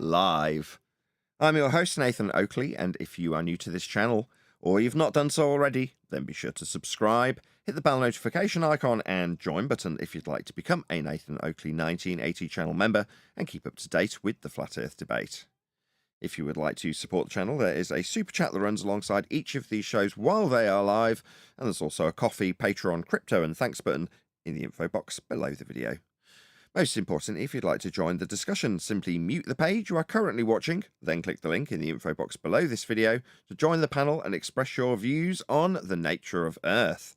live. I'm your host, Nathan Oakley, and if you are new to this channel, or you've not done so already, then be sure to subscribe, hit the bell notification icon and join button if you'd like to become a Nathan Oakley 1980 channel member and keep up to date with the Flat Earth debate. If you would like to support the channel, there is a super chat that runs alongside each of these shows while they are live, and there's also a coffee, Patreon, crypto and thanks button in the info box below the video. Most important, if you'd like to join the discussion, simply mute the page you are currently watching, then click the link in the info box below this video to join the panel and express your views on the nature of Earth.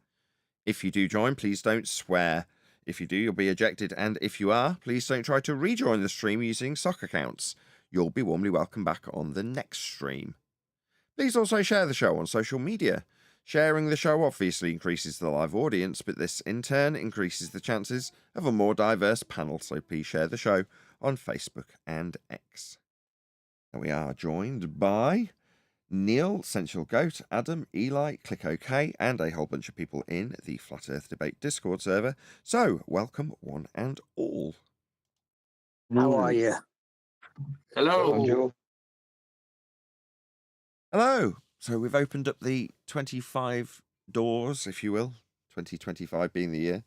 If you do join, please don't swear. If you do, you'll be ejected, and if you are, please don't try to rejoin the stream using sock accounts. You'll be warmly welcome back on the next stream. Please also share the show on social media. Sharing the show obviously increases the live audience, but this in turn increases the chances of a more diverse panel, so please share the show on Facebook and X. And we are joined by Neil, Sensual Goat, Adam, Eli, Click OK, and a whole bunch of people in the Flat Earth Debate Discord server. So, welcome one and all. How are you? Hello. Joe. Hello. So we've opened up the 25 doors, if you will, 2025 being the year,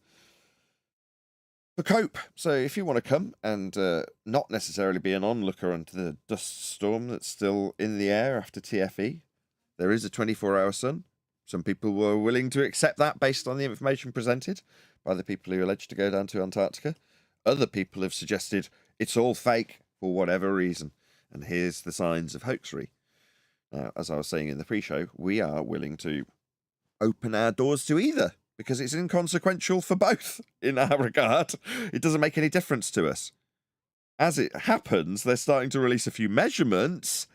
for Cope. So if you want to come and not necessarily be an onlooker onto the dust storm that's still in the air after TFE, there is a 24-hour sun. Some people were willing to accept that based on the information presented by the people who are alleged to go down to Antarctica. Other people have suggested it's all fake for whatever reason. And here's the signs of hoaxery. Now, as I was saying in the pre-show, we are willing to open our doors to either because it's inconsequential for both in our regard. It doesn't make any difference to us. As it happens, they're starting to release a few measurements,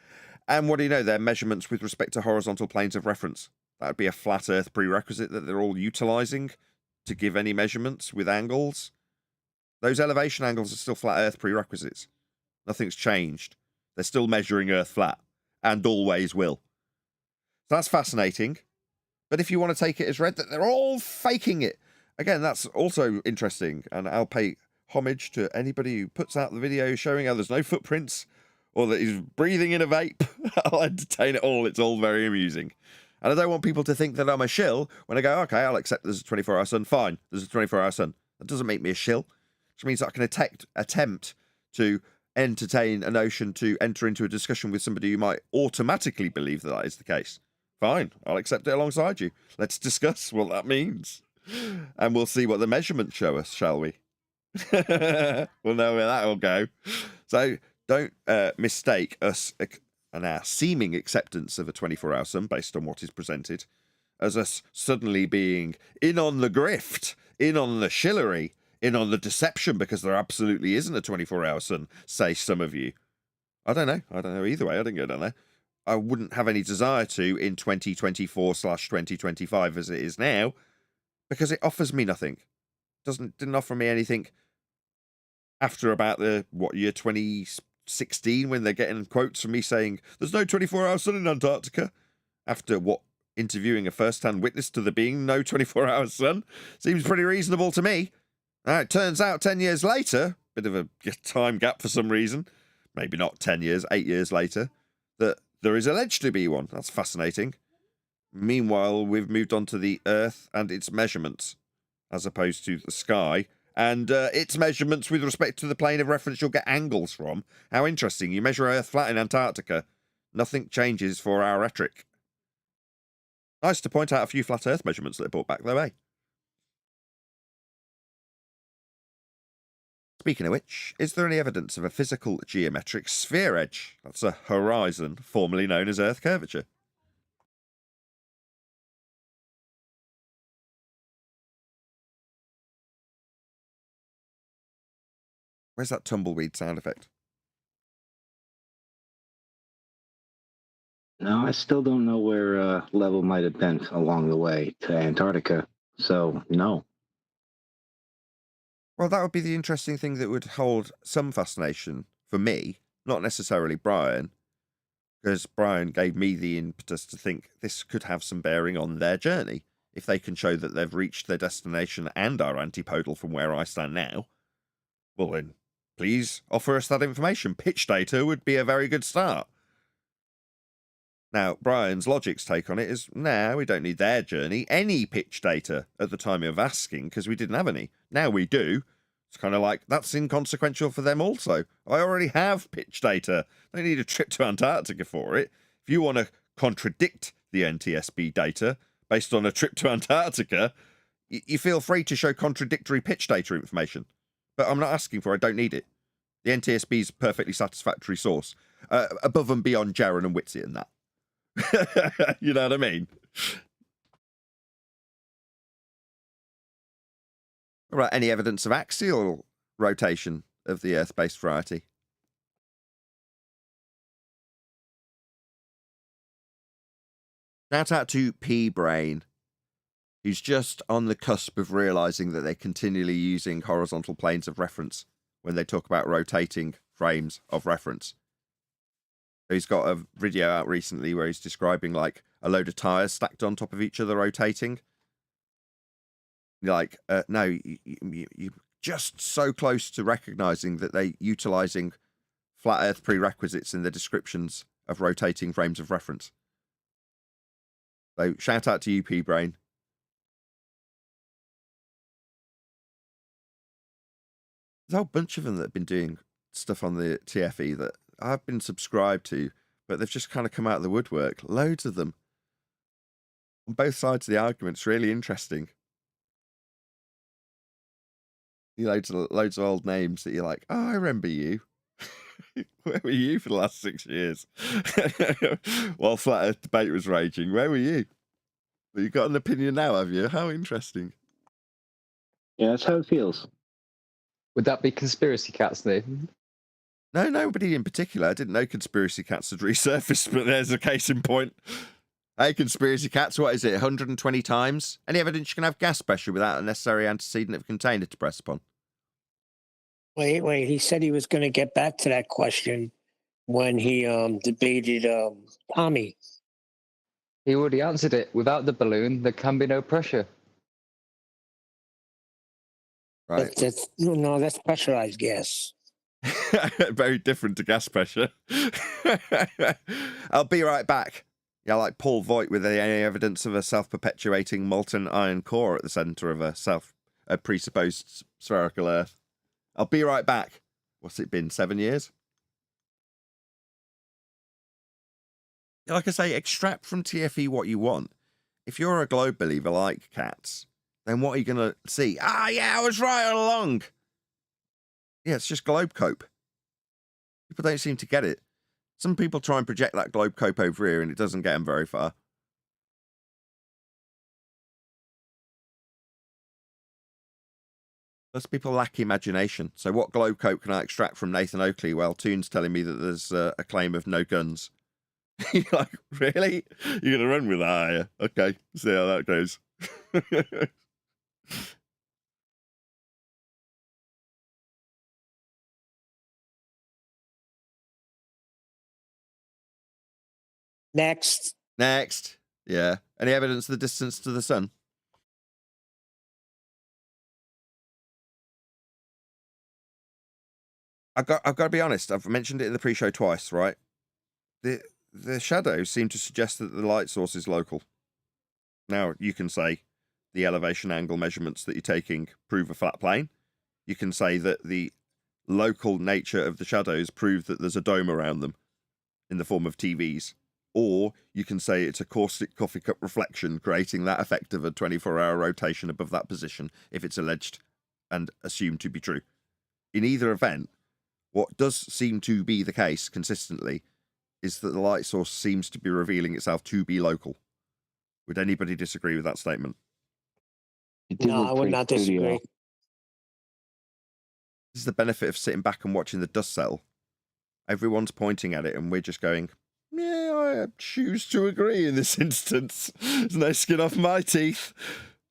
and what do you know? They're measurements with respect to horizontal planes of reference. That would be a flat Earth prerequisite that they're all utilizing to give any measurements with angles. Those elevation angles are still flat Earth prerequisites. Nothing's changed. They're still measuring Earth flat. And always will. So that's fascinating. But if you want to take it as read that they're all faking it, again, that's also interesting. And I'll pay homage to anybody who puts out the video showing how there's no footprints or that he's breathing in a vape. I'll entertain it all. It's all very amusing. And I don't want people to think that I'm a shill when I go, okay, I'll accept there's a 24-hour sun. Fine, there's a 24-hour sun. That doesn't make me a shill. Which means I can attempt to entertain a notion to enter into a discussion with somebody who might automatically believe that is the case. Fine, I'll accept it alongside you. Let's discuss what that means. And we'll see what the measurements show us, shall we? We'll know where that will go. So don't mistake us and our seeming acceptance of a 24-hour sun based on what is presented as us suddenly being in on the grift, in on the shillery, in on the deception, because there absolutely isn't a 24-hour sun, say some of you. I don't know either way. I didn't go down there. I wouldn't have any desire to in 2024/2025 as it is now, because it offers me nothing. Didn't offer me anything after about the year 2016 when they're getting quotes from me saying there's no 24-hour sun in Antarctica. After interviewing a first-hand witness to there being no 24-hour sun seems pretty reasonable to me. Now, it turns out 10 years later, bit of a time gap for some reason, maybe not 10 years, 8 years later, that there is alleged to be one. That's fascinating. Meanwhile, we've moved on to the Earth and its measurements, as opposed to the sky, and its measurements with respect to the plane of reference you'll get angles from. How interesting. You measure Earth flat in Antarctica. Nothing changes for our rhetoric. Nice to point out a few flat Earth measurements that they brought back, though, eh? Speaking of which, is there any evidence of a physical geometric sphere edge? That's a horizon, formerly known as Earth curvature. Where's that tumbleweed sound effect? No, I still don't know where level might have been along the way to Antarctica. So, no. Well, that would be the interesting thing that would hold some fascination for me, not necessarily Brian, because Brian gave me the impetus to think this could have some bearing on their journey. If they can show that they've reached their destination and are antipodal from where I stand now, well then, please offer us that information. Pitch data would be a very good start. Now, Brian's Logic's take on it is, nah, we don't need their journey. Any pitch data at the time of asking, because we didn't have any. Now we do. It's kind of like, that's inconsequential for them also. I already have pitch data. They need a trip to Antarctica for it. If you want to contradict the NTSB data based on a trip to Antarctica, you feel free to show contradictory pitch data information. But I'm not asking for it. I don't need it. The NTSB is a perfectly satisfactory source. Above and beyond Jaron and Witsy and that. You know what I mean? All right, any evidence of axial rotation of the Earth-based variety? Shout out to P-Brain, who's just on the cusp of realizing that they're continually using horizontal planes of reference when they talk about rotating frames of reference. He's got a video out recently where he's describing like a load of tires stacked on top of each other rotating. Like, no, you're just so close to recognizing that they're utilizing flat Earth prerequisites in the descriptions of rotating frames of reference. So shout out to UP Brain. There's a whole bunch of them that have been doing stuff on the TFE that I've been subscribed to, but they've just kind of come out of the woodwork. Loads of them. On both sides of the argument. It's really interesting. Loads of old names that you're like, oh, I remember you. Where were you for the last 6 years? While Flat Earth debate was raging, where were you? But you've got an opinion now, have you? How interesting. Yeah, that's how it feels. Would that be conspiracy cats, Nathan? No, nobody in particular. I didn't know conspiracy cats had resurfaced, but there's a case in point. Hey, conspiracy cats, what is it, 120 times? Any evidence you can have gas pressure without a necessary antecedent of container to press upon? Wait. He said he was going to get back to that question when he debated Tommy. He already answered it. Without the balloon, there can be no pressure. Right. That's pressurized gas. Very different to gas pressure. I'll be right back. Yeah, like Paul Voigt with any evidence of a self-perpetuating molten iron core at the centre of a presupposed spherical Earth. I'll be right back. What's it been, 7 years? Like I say, extract from TFE what you want. If you're a globe believer like Cats, then what are you going to see? Ah, yeah, I was right all along. Yeah, it's just globe cope. People don't seem to get it. Some people try and project that globe cope over here and it doesn't get them very far. Most people lack imagination. So what globe cope can I extract from Nathan Oakley? Well, Toon's telling me that there's a claim of no guns. You're like, really? You're going to run with that, are you? Okay, see how that goes. Next. Yeah. Any evidence of the distance to the sun? I've got to be honest. I've mentioned it in the pre-show twice, right? The shadows seem to suggest that the light source is local. Now, you can say the elevation angle measurements that you're taking prove a flat plane. You can say that the local nature of the shadows prove that there's a dome around them in the form of TVs. Or you can say it's a caustic coffee cup reflection, creating that effect of a 24-hour rotation above that position, if it's alleged and assumed to be true. In either event, what does seem to be the case consistently is that the light source seems to be revealing itself to be local. Would anybody disagree with that statement? No, I would not disagree. This is the benefit of sitting back and watching the dust settle. Everyone's pointing at it and we're just going, yeah, I choose to agree in this instance. There's no skin off my teeth.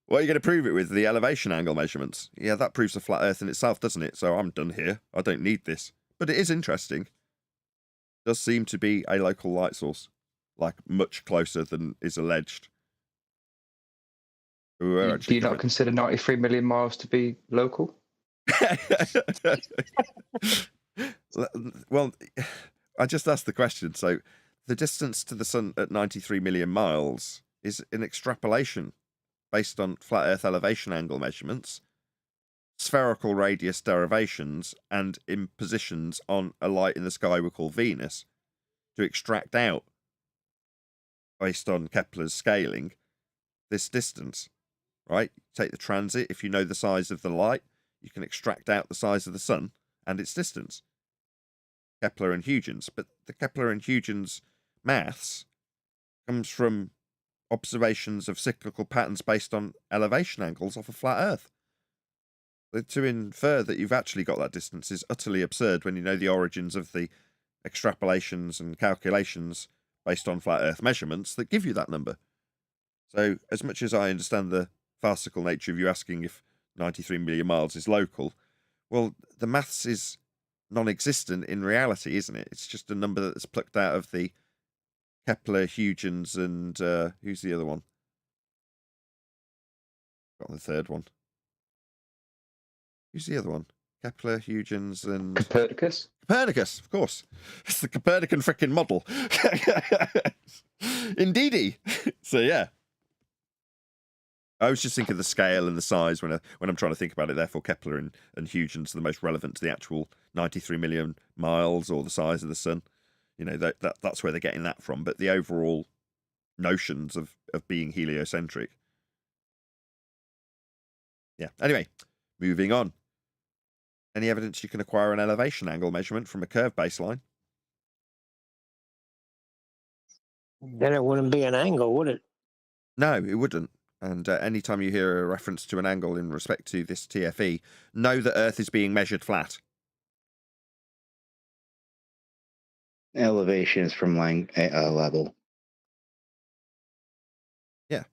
What are you going to prove it with? The elevation angle measurements. Yeah, that proves a flat Earth in itself, doesn't it? So I'm done here. I don't need this. But it is interesting. It does seem to be a local light source. Like, much closer than is alleged. Do you not consider 93 million miles to be local? Well, I just asked the question. So, the distance to the sun at 93 million miles is an extrapolation based on flat Earth elevation angle measurements, spherical radius derivations, and impositions on a light in the sky we call Venus to extract out, based on Kepler's scaling, this distance, right? Take the transit. If you know the size of the light, you can extract out the size of the sun and its distance. Kepler and Huygens. But the Kepler and Huygens maths comes from observations of cyclical patterns based on elevation angles off a flat Earth. To infer that you've actually got that distance is utterly absurd when you know the origins of the extrapolations and calculations based on flat Earth measurements that give you that number. So, as much as I understand the farcical nature of you asking if 93 million miles is local, well, the maths is non-existent in reality, isn't it? It's just a number that's plucked out of the Kepler, Huygens, and who's the other one? Got the third one. Who's the other one? Kepler, Huygens, and Copernicus? Copernicus, of course. It's the Copernican frickin' model. Indeedy. So yeah. I was just thinking of the scale and the size when I'm trying to think about it. Therefore, Kepler and Huygens are the most relevant to the actual 93 million miles or the size of the sun. You know, that's where they're getting that from. But the overall notions of being heliocentric. Yeah. Anyway, moving on. Any evidence you can acquire an elevation angle measurement from a curved baseline? Then it wouldn't be an angle, would it? No, it wouldn't. And anytime you hear a reference to an angle in respect to this TFE, know that Earth is being measured flat. Elevation is from level. Yeah.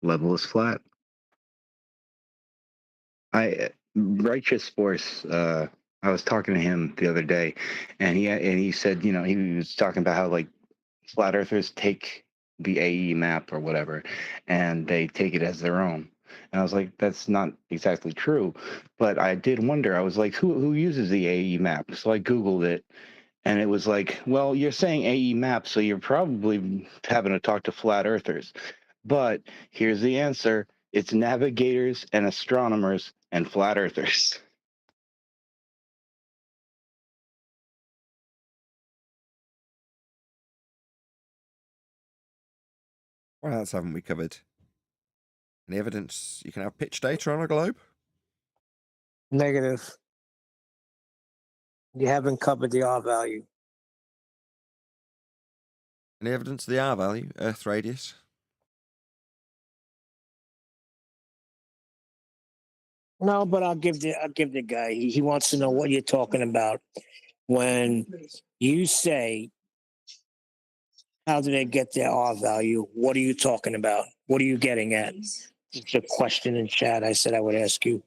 Level is flat. Righteous Force. I was talking to him the other day, and he said, you know, he was talking about how like flat earthers take the AE map or whatever, and they take it as their own. And I was like, that's not exactly true, but I did wonder. I was like, who uses the AE map? So I Googled it, and it was like, well, you're saying AE map, so you're probably having to talk to flat earthers. But here's the answer. It's navigators and astronomers and flat earthers. What else haven't we covered? Any evidence you can have pitch data on a globe? Negative. You haven't covered the R value. Any evidence of the R value, Earth radius? No, but I'll give the guy. He wants to know what you're talking about when you say, "How do they get their R value?" What are you talking about? What are you getting at? It's a question in chat. I said I would ask you.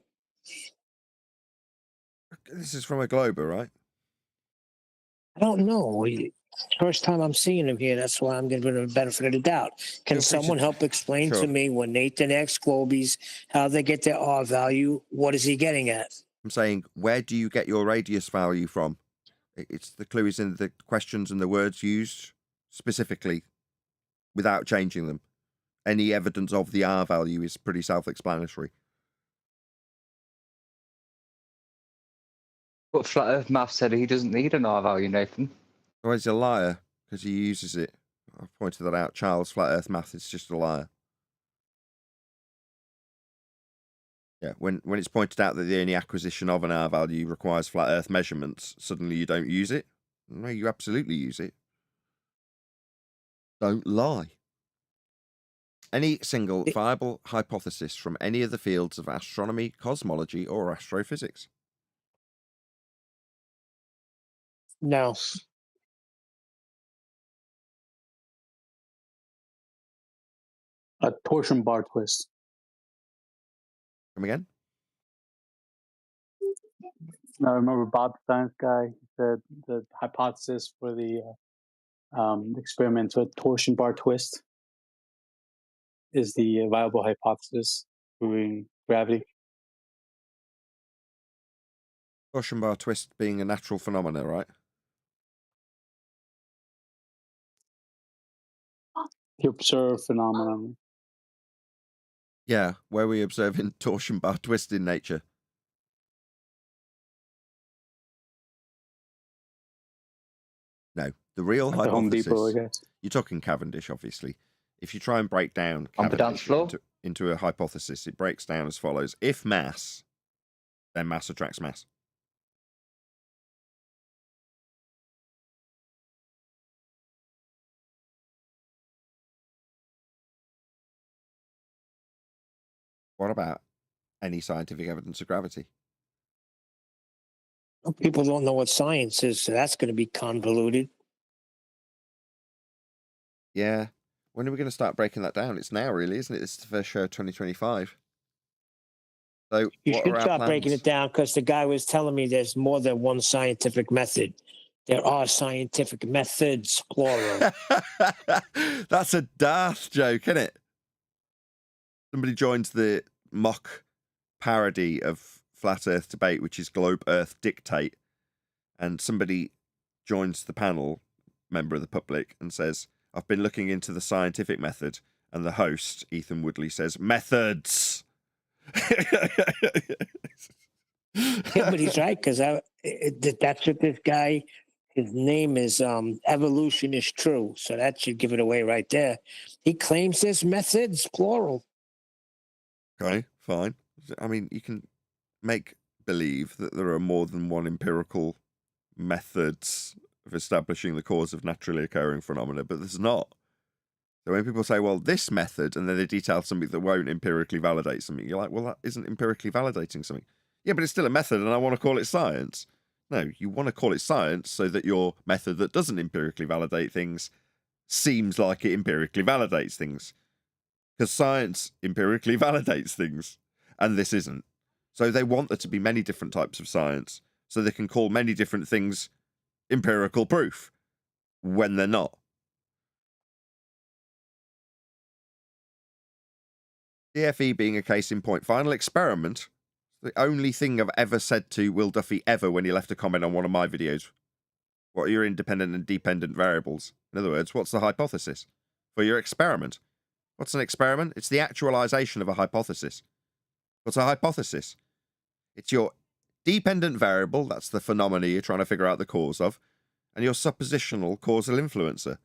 This is from a glober, right? I don't know. First time I'm seeing him here. That's why I'm giving him the benefit of the doubt. Can Feel free someone to- help explain Sure. to me when Nathan asks Globies how they get their R value? What is he getting at? I'm saying, where do you get your radius value from? It's the clue is in the questions and the words used specifically without changing them. Any evidence of the R value is pretty self-explanatory. But Flat Earth Math said he doesn't need an R value, Nathan. Oh, he's a liar because he uses it. I've pointed that out. Charles, flat Earth math is just a liar. Yeah, when it's pointed out that the only acquisition of an R value requires flat Earth measurements, suddenly you don't use it. No, you absolutely use it. Don't lie. Any single viable hypothesis from any of the fields of astronomy, cosmology, or astrophysics? No. A torsion bar twist. Come again? I remember Bob, the science guy, said the hypothesis for the experiment with torsion bar twist is the viable hypothesis proving gravity. Torsion bar twist being a natural phenomena, right? You observe phenomenon. Yeah, where we observing torsion bar twist in nature. No, the real At the Home hypothesis. Depot, I guess. You're talking Cavendish, obviously. If you try and break down On the dance Cavendish floor? into a hypothesis, it breaks down as follows. If mass, then mass attracts mass. What about any scientific evidence of gravity? People don't know what science is, so that's going to be convoluted. Yeah. When are we going to start breaking that down? It's now, really, isn't it? This is the first show of 2025. So You what should are our start plans? breaking it down because the guy was telling me there's more than one scientific method. There are scientific methods, plural. That's a Darth joke, isn't it? Somebody joins the mock parody of Flat Earth debate, which is Globe Earth Dictate, and somebody joins the panel, member of the public, and says, I've been looking into the scientific method, and the host, Ethan Woodley, says, methods! Yeah, but he's right because that's what this guy. His name is Evolution is True, so that should give it away right there. He claims there's methods, plural. Okay, fine. I mean, you can make believe that there are more than one empirical methods of establishing the cause of naturally occurring phenomena, but there's not. So when people say, well, this method, and then they detail something that won't empirically validate something, you're like, well, that isn't empirically validating something. Yeah, but it's still a method, and I want to call it science. No, you want to call it science so that your method that doesn't empirically validate things seems like it empirically validates things. Because science empirically validates things, and this isn't. So they want there to be many different types of science, so they can call many different things empirical proof, when they're not. DFE being a case in point. Final experiment. The only thing I've ever said to Will Duffy ever when he left a comment on one of my videos. What are your independent and dependent variables? In other words, what's the hypothesis for your experiment? What's an experiment? It's the actualization of a hypothesis. What's a hypothesis? It's your dependent variable, that's the phenomena you're trying to figure out the cause of, and your suppositional causal influencer.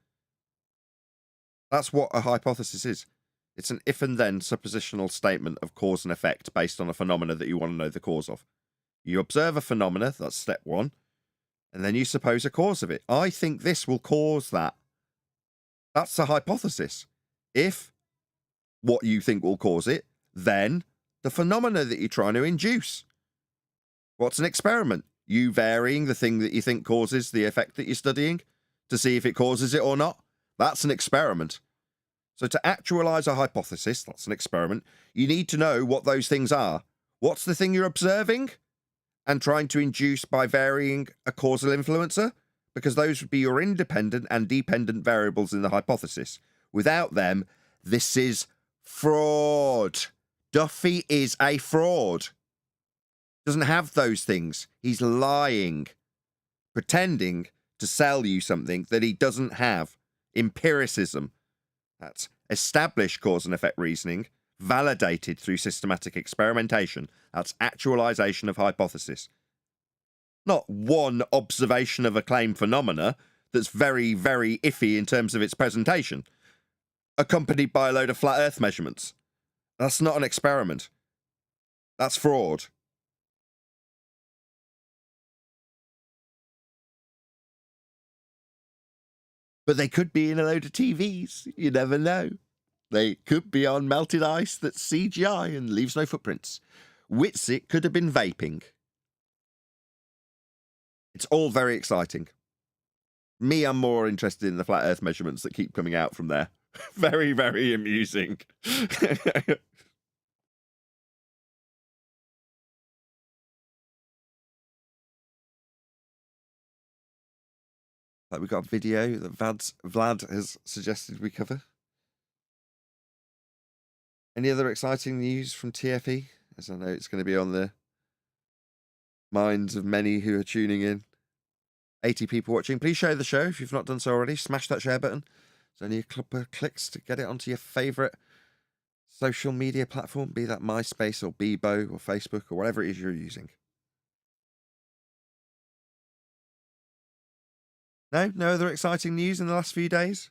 That's what a hypothesis is. It's an if and then suppositional statement of cause and effect based on a phenomena that you want to know the cause of. You observe a phenomena, that's step one, and then you suppose a cause of it. I think this will cause that. That's a hypothesis. If what you think will cause it, then the phenomena that you're trying to induce. What's an experiment? You varying the thing that you think causes the effect that you're studying to see if it causes it or not. That's an experiment. So to actualize a hypothesis, that's an experiment, you need to know what those things are. What's the thing you're observing and trying to induce by varying a causal influencer? Because those would be your independent and dependent variables in the hypothesis. Without them, this is fraud. Duffy is a fraud. Doesn't have those things. He's lying, pretending to sell you something that he doesn't have. Empiricism. That's established cause and effect reasoning, validated through systematic experimentation. That's actualization of hypothesis. Not one observation of a claimed phenomena that's very, very iffy in terms of its presentation, accompanied by a load of flat earth measurements. That's not an experiment. That's fraud. But they could be in a load of TVs. You never know. They could be on melted ice that's CGI and leaves no footprints. Witsit could have been vaping. It's all very exciting. Me, I'm more interested in the flat earth measurements that keep coming out from there. Very, very amusing. Like, we've got a video that Vlad has suggested we cover. Any other exciting news from TFE? As I know it's going to be on the minds of many who are tuning in. 80 people watching. Please share the show if you've not done so already. Smash that share button. It's only a couple of clicks to get it onto your favourite social media platform, be that MySpace or Bebo or Facebook or whatever it is you're using. No other exciting news in the last few days?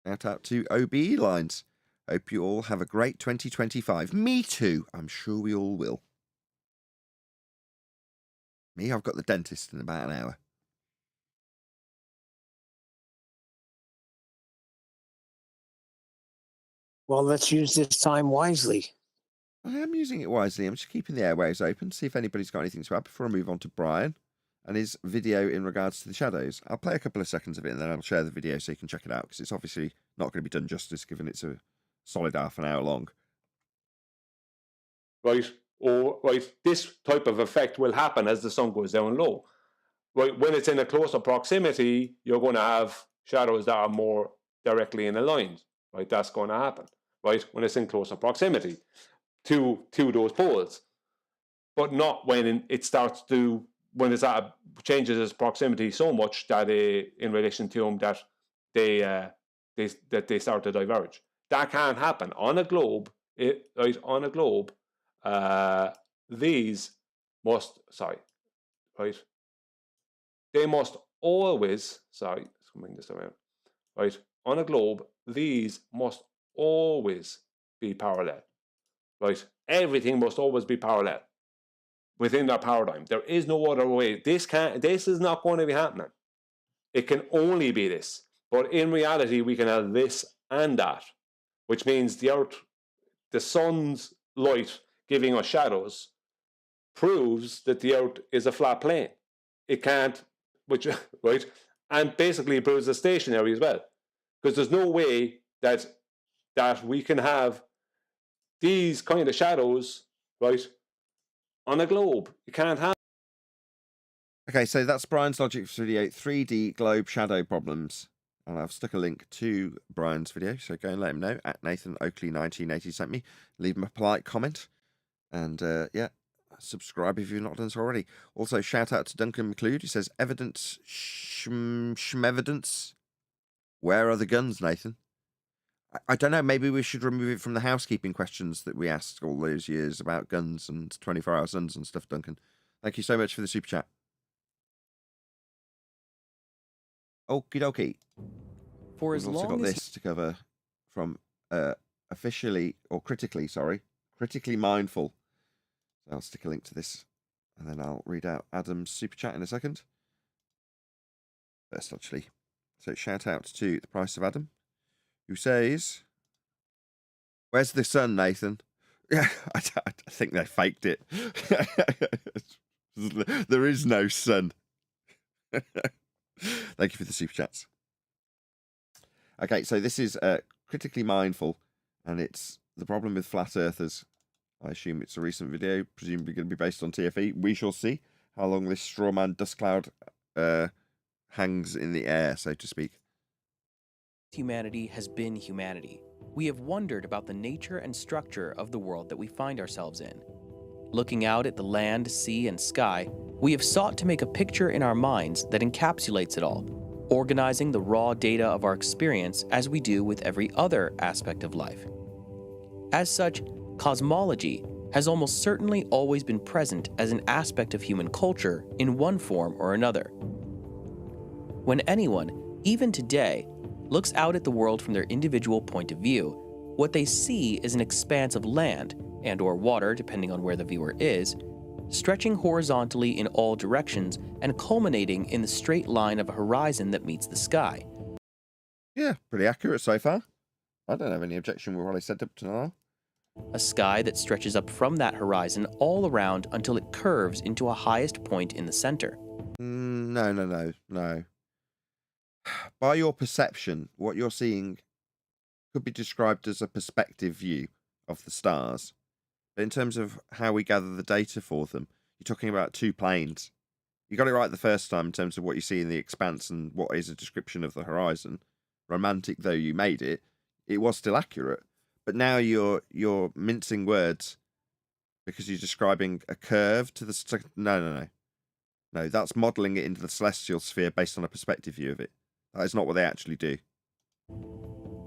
Shout out to OBE lines. Hope you all have a great 2025. Me too. I'm sure we all will. Me, I've got the dentist in about an hour. Well, let's use this time wisely. I am using it wisely. I'm just keeping the airwaves open, see if anybody's got anything to add before I move on to Brian and his video in regards to the shadows. I'll play a couple of seconds of it and then I'll share the video so you can check it out, because it's obviously not going to be done justice given it's a solid half an hour long. Right? Or right, this type of effect will happen as the sun goes down low. Right, when it's in a closer proximity, you're going to have shadows that are more directly in aligned. Right, that's going to happen. Right, when it's in closer proximity to those poles, but not when it starts to, when it's at changes its proximity so much that in relation to them that they start to diverge. That can't happen on a globe. Right, on a globe. These must, right? They must always, let's bring this around, right? On a globe, these must always be parallel, right? Everything must always be parallel within that paradigm. There is no other way. This is not going to be happening. It can only be this. But in reality, we can have this and that, which means the Earth, the sun's light giving us shadows, proves that the Earth is a flat plane. It can't, which, right? And basically it proves it's stationary as well. Because there's no way that we can have these kind of shadows, right, on a globe. You can't have. Okay, so that's Brian's logic video, 3D globe shadow problems. And I've stuck a link to Brian's video, so go and let him know. At Nathan Oakley 1980 sent me. Leave him a polite comment. And yeah, subscribe if you've not done so already. Also, shout out to Duncan McLeod, who says, evidence, evidence. Where are the guns, Nathan? I don't know, maybe we should remove it from the housekeeping questions that we asked all those years about guns and 24-hour suns and stuff, Duncan. Thank you so much for the super chat. Okie dokie. For as We've also long got as this to cover from critically mindful. So I'll stick a link to this and then I'll read out Adam's super chat in a second. First, actually. So shout out to the price of Adam, who says, where's the sun, Nathan? Yeah, I think they faked it. There is no sun. Thank you for the super chats. Okay, so this is critically mindful, and it's the problem with flat earthers. I assume it's a recent video, presumably going to be based on TFE. We shall see how long this strawman dust cloud hangs in the air, so to speak. humanity has been humanity, we have wondered about the nature and structure of the world that we find ourselves in. Looking out at the land, sea, and sky, we have sought to make a picture in our minds that encapsulates it all, organizing the raw data of our experience as we do with every other aspect of life. As such, cosmology has almost certainly always been present as an aspect of human culture in one form or another. When anyone, even today, looks out at the world from their individual point of view, what they see is an expanse of land and/or water, depending on where the viewer is, stretching horizontally in all directions and culminating in the straight line of a horizon that meets the sky. Yeah, pretty accurate so far. I don't have any objection with what I said up to now. A sky that stretches up from that horizon all around until it curves into a highest point in the center. No. By your perception, what you're seeing could be described as a perspective view of the stars. But in terms of how we gather the data for them, you're talking about two planes. You got it right the first time in terms of what you see in the expanse and what is a description of the horizon. Romantic though you made it, it was still accurate. But now you're mincing words because you're describing a curve to the... No, that's modelling it into the celestial sphere based on a perspective view of it. That is not what they actually do.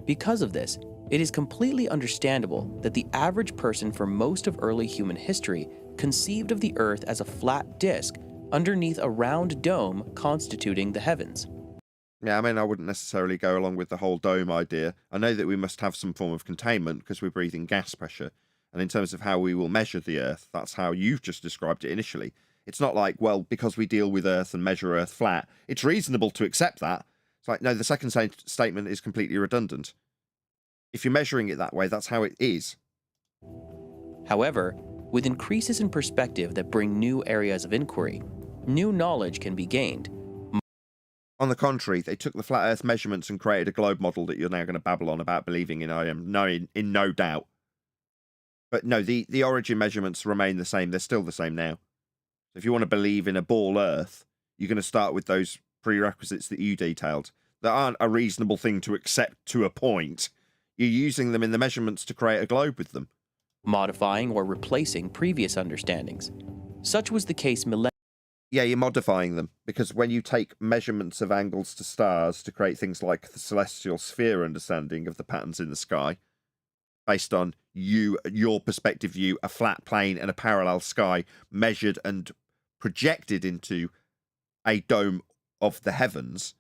Because of this, it is completely understandable that the average person for most of early human history conceived of the Earth as a flat disk underneath a round dome constituting the heavens. Yeah, I mean, I wouldn't necessarily go along with the whole dome idea. I know that we must have some form of containment because we're breathing gas pressure. And in terms of how we will measure the Earth, that's how you've just described it initially. It's not like, well, because we deal with Earth and measure Earth flat, it's reasonable to accept that. It's like, no, the second statement is completely redundant. If you're measuring it that way, that's how it is. However, with increases in perspective that bring new areas of inquiry, new knowledge can be gained. On the contrary, they took the flat Earth measurements and created a globe model that you're now going to babble on about believing in. I am in no doubt. But no, the origin measurements remain the same. They're still the same now. If you want to believe in a ball Earth, you're going to start with those prerequisites that you detailed. That aren't a reasonable thing to accept to a point. You're using them in the measurements to create a globe with them. Modifying or replacing previous understandings. Such was the case millennia. Yeah, you're modifying them, because when you take measurements of angles to stars to create things like the celestial sphere understanding of the patterns in the sky, based on your perspective view, a flat plane and a parallel sky measured and projected into a dome of the heavens,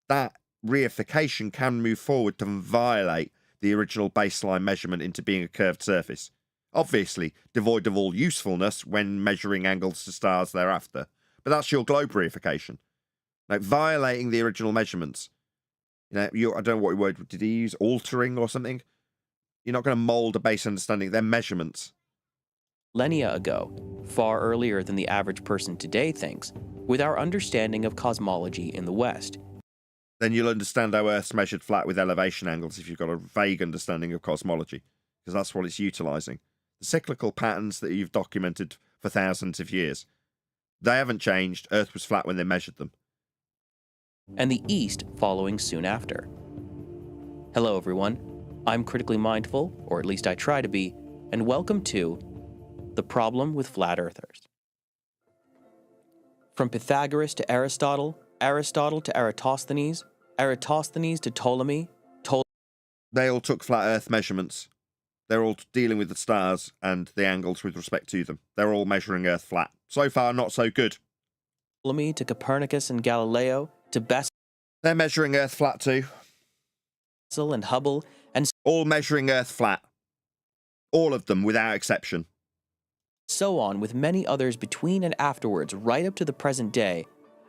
that reification can move forward to violate the original baseline measurement into being a curved surface. Obviously, devoid of all usefulness when measuring angles to stars thereafter. But that's your globe reification. Like, violating the original measurements. I don't know what word did he use? Altering or something? You're not going to mold a base understanding. They're measurements. Millennia ago, far earlier than the average person today thinks, with our understanding of cosmology in the West. Then you'll understand how Earth's measured flat with elevation angles if you've got a vague understanding of cosmology, because that's what it's utilising. The cyclical patterns that you've documented for thousands of years, they haven't changed. Earth was flat when they measured them. And the East following soon after. Hello, everyone. I'm critically mindful, or at least I try to be, and welcome to The Problem with Flat Earthers. From Pythagoras to Aristotle, Aristotle to Eratosthenes, Eratosthenes to Ptolemy, They all took flat Earth measurements. They're all dealing with the stars and the angles with respect to them. They're all measuring Earth flat. So far, not so good. Ptolemy to Copernicus and Galileo to Bessel They're measuring Earth flat too. and Hubble, and All measuring Earth flat. All of them, without exception. so on with many others between and afterwards, right up to the present day.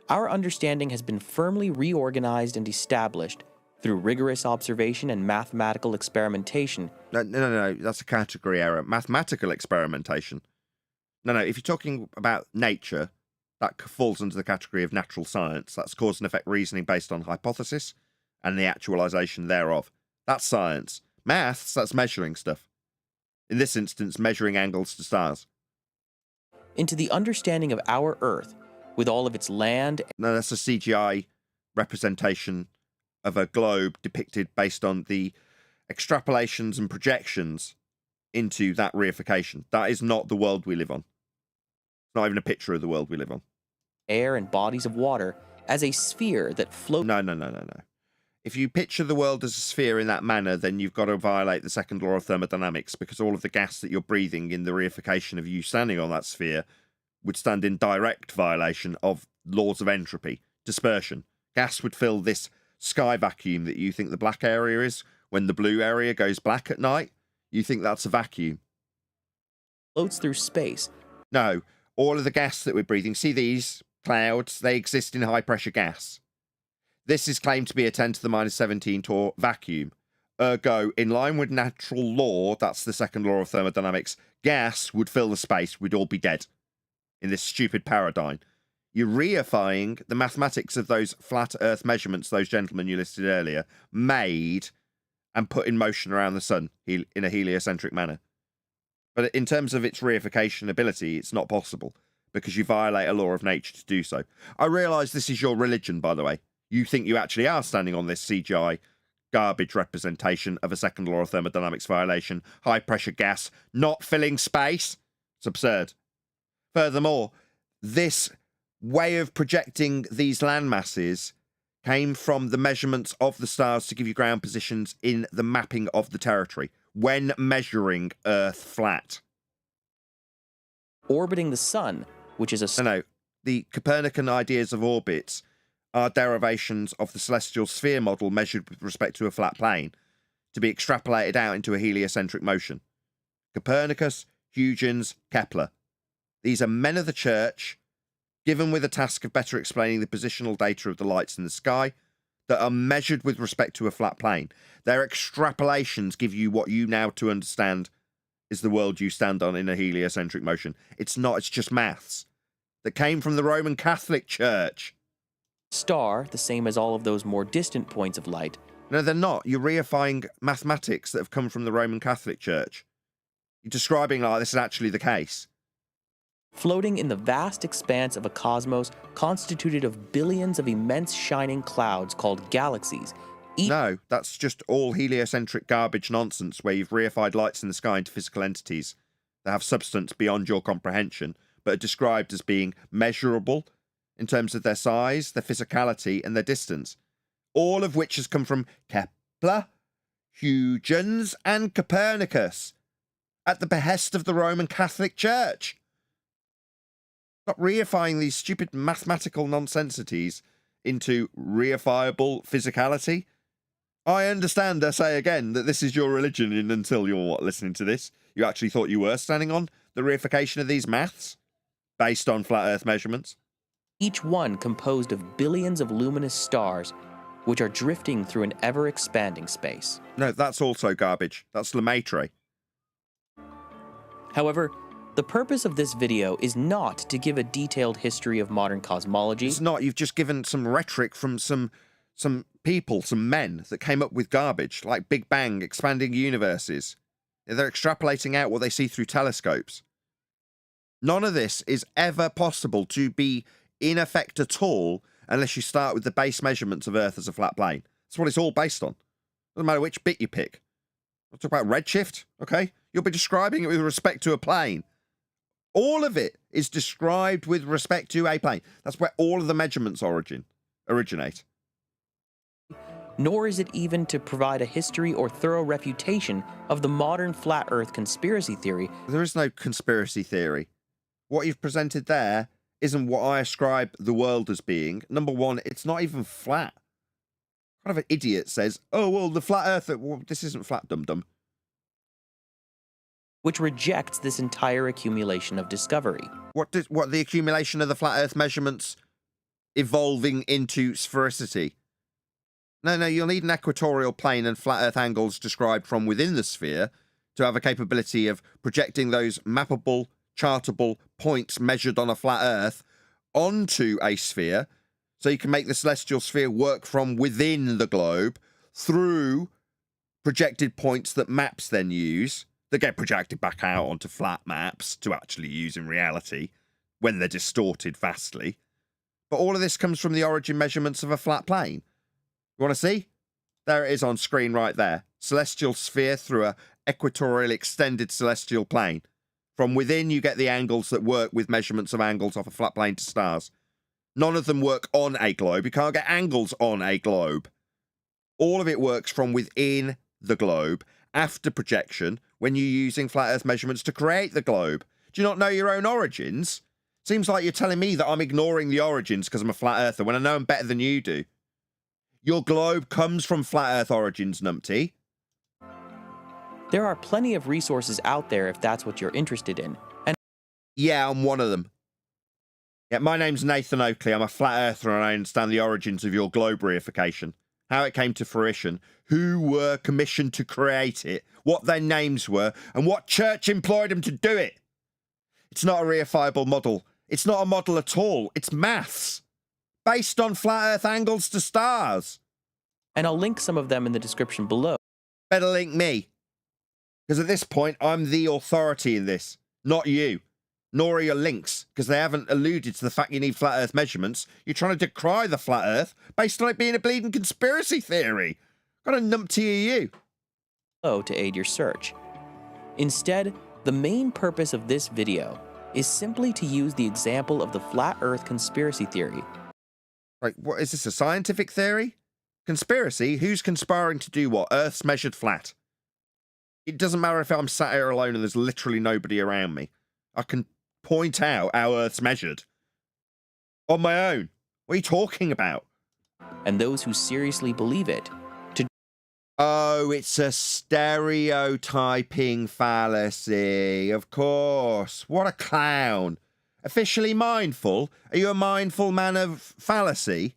Our understanding has been firmly reorganized and established through rigorous observation and mathematical experimentation. No, that's a category error. Mathematical experimentation. No, if you're talking about nature, that falls under the category of natural science. That's cause and effect reasoning based on hypothesis and the actualization thereof. That's science. Maths, that's measuring stuff. In this instance, measuring angles to stars. Into the understanding of our Earth, with all of its land. No, that's a CGI representation of a globe depicted based on the extrapolations and projections into that reification. That is not the world we live on. It's not even a picture of the world we live on. Air and bodies of water as a sphere that floats. No. If you picture the world as a sphere in that manner, then you've got to violate the second law of thermodynamics, because all of the gas that you're breathing in the reification of you standing on that sphere would stand in direct violation of laws of entropy, dispersion. Gas would fill this sky vacuum that you think the black area is when the blue area goes black at night. You think that's a vacuum. Floats through space. No, all of the gas that we're breathing, see these clouds, they exist in high pressure gas. This is claimed to be a 10 to the minus 17 torr vacuum. Ergo, in line with natural law, that's the second law of thermodynamics, gas would fill the space, we'd all be dead in this stupid paradigm. You're reifying the mathematics of those flat Earth measurements those gentlemen you listed earlier made and put in motion around the sun in a heliocentric manner. But in terms of its reification ability, it's not possible, because you violate a law of nature to do so. I realise this is your religion, by the way. You think you actually are standing on this CGI garbage representation of a second law of thermodynamics violation, high pressure gas, not filling space. It's absurd. Furthermore, this way of projecting these land masses came from the measurements of the stars to give you ground positions in the mapping of the territory when measuring Earth flat. Orbiting the sun, which is a No, the Copernican ideas of orbits are derivations of the celestial sphere model measured with respect to a flat plane to be extrapolated out into a heliocentric motion. Copernicus, Huygens, Kepler. These are men of the church, given with a task of better explaining the positional data of the lights in the sky that are measured with respect to a flat plane. Their extrapolations give you what you now to understand is the world you stand on in a heliocentric motion. It's not, it's just maths that came from the Roman Catholic Church. star, the same as all of those more distant points of light. No, they're not. You're reifying mathematics that have come from the Roman Catholic Church. You're describing like this is actually the case. Floating in the vast expanse of a cosmos constituted of billions of immense shining clouds called galaxies. No, that's just all heliocentric garbage nonsense where you've reified lights in the sky into physical entities that have substance beyond your comprehension, but are described as being measurable in terms of their size, their physicality, and their distance. All of which has come from Kepler, Huygens, and Copernicus at the behest of the Roman Catholic Church. Stop reifying these stupid mathematical nonsensities into reifiable physicality. I understand, I say again, that this is your religion, and until you're listening to this, you actually thought you were standing on the reification of these maths based on flat Earth measurements. Each one composed of billions of luminous stars, which are drifting through an ever-expanding space. No, that's also garbage. That's Lemaitre. However, the purpose of this video is not to give a detailed history of modern cosmology. It's not. You've just given some rhetoric from some people, some men that came up with garbage, like Big Bang, expanding universes. They're extrapolating out what they see through telescopes. None of this is ever possible to be in effect at all unless you start with the base measurements of Earth as a flat plane. That's what it's all based on. Doesn't matter which bit you pick. I'll talk about redshift, okay? You'll be describing it with respect to a plane. All of it is described with respect to a plane. That's where all of the measurements originate. Nor is it even to provide a history or thorough refutation of the modern flat Earth conspiracy theory. There is no conspiracy theory. What you've presented there isn't what I ascribe the world as being. Number one, it's not even flat. Kind of an idiot says, oh, well, the flat Earth, well, this isn't flat, dum-dum. Which rejects this entire accumulation of discovery. What the accumulation of the flat Earth measurements evolving into sphericity? No, you'll need an equatorial plane and flat Earth angles described from within the sphere to have a capability of projecting those mappable, chartable points measured on a flat Earth onto a sphere, so you can make the celestial sphere work from within the globe through projected points that maps then use, that get projected back out onto flat maps to actually use in reality when they're distorted vastly. But all of this comes from the origin measurements of a flat plane. You want to see? There it is on screen right there. Celestial sphere through a equatorial extended celestial plane. From within, you get the angles that work with measurements of angles off a flat plane to stars. None of them work on a globe. You can't get angles on a globe. All of it works from within the globe after projection when you're using flat Earth measurements to create the globe. Do you not know your own origins? Seems like you're telling me that I'm ignoring the origins because I'm a flat earther when I know them better than you do. Your globe comes from flat Earth origins, numpty. There are plenty of resources out there if that's what you're interested in. And Yeah, I'm one of them. Yeah, my name's Nathan Oakley. I'm a flat earther and I understand the origins of your globe reification. How it came to fruition, who were commissioned to create it, what their names were, and what church employed them to do it. It's not a reifiable model. It's not a model at all. It's maths, based on flat Earth angles to stars. I'll link some of them in the description below. Better link me. Because at this point, I'm the authority in this, not you. Nor are your links, because they haven't alluded to the fact you need flat Earth measurements. You're trying to decry the flat Earth based on it being a bleeding conspiracy theory. What kind of numpty are you? To aid your search. Instead, The main purpose of this video is simply to use the example of the flat Earth conspiracy theory. Like, what is this, a scientific theory? Conspiracy? Who's conspiring to do what? Earth's measured flat. It doesn't matter if I'm sat here alone and there's literally nobody around me. I can point out how Earth's measured. On my own. What are you talking about? And those who seriously believe it to... Oh, it's a stereotyping fallacy. Of course. What a clown. Officially mindful? Are you a mindful man of fallacy?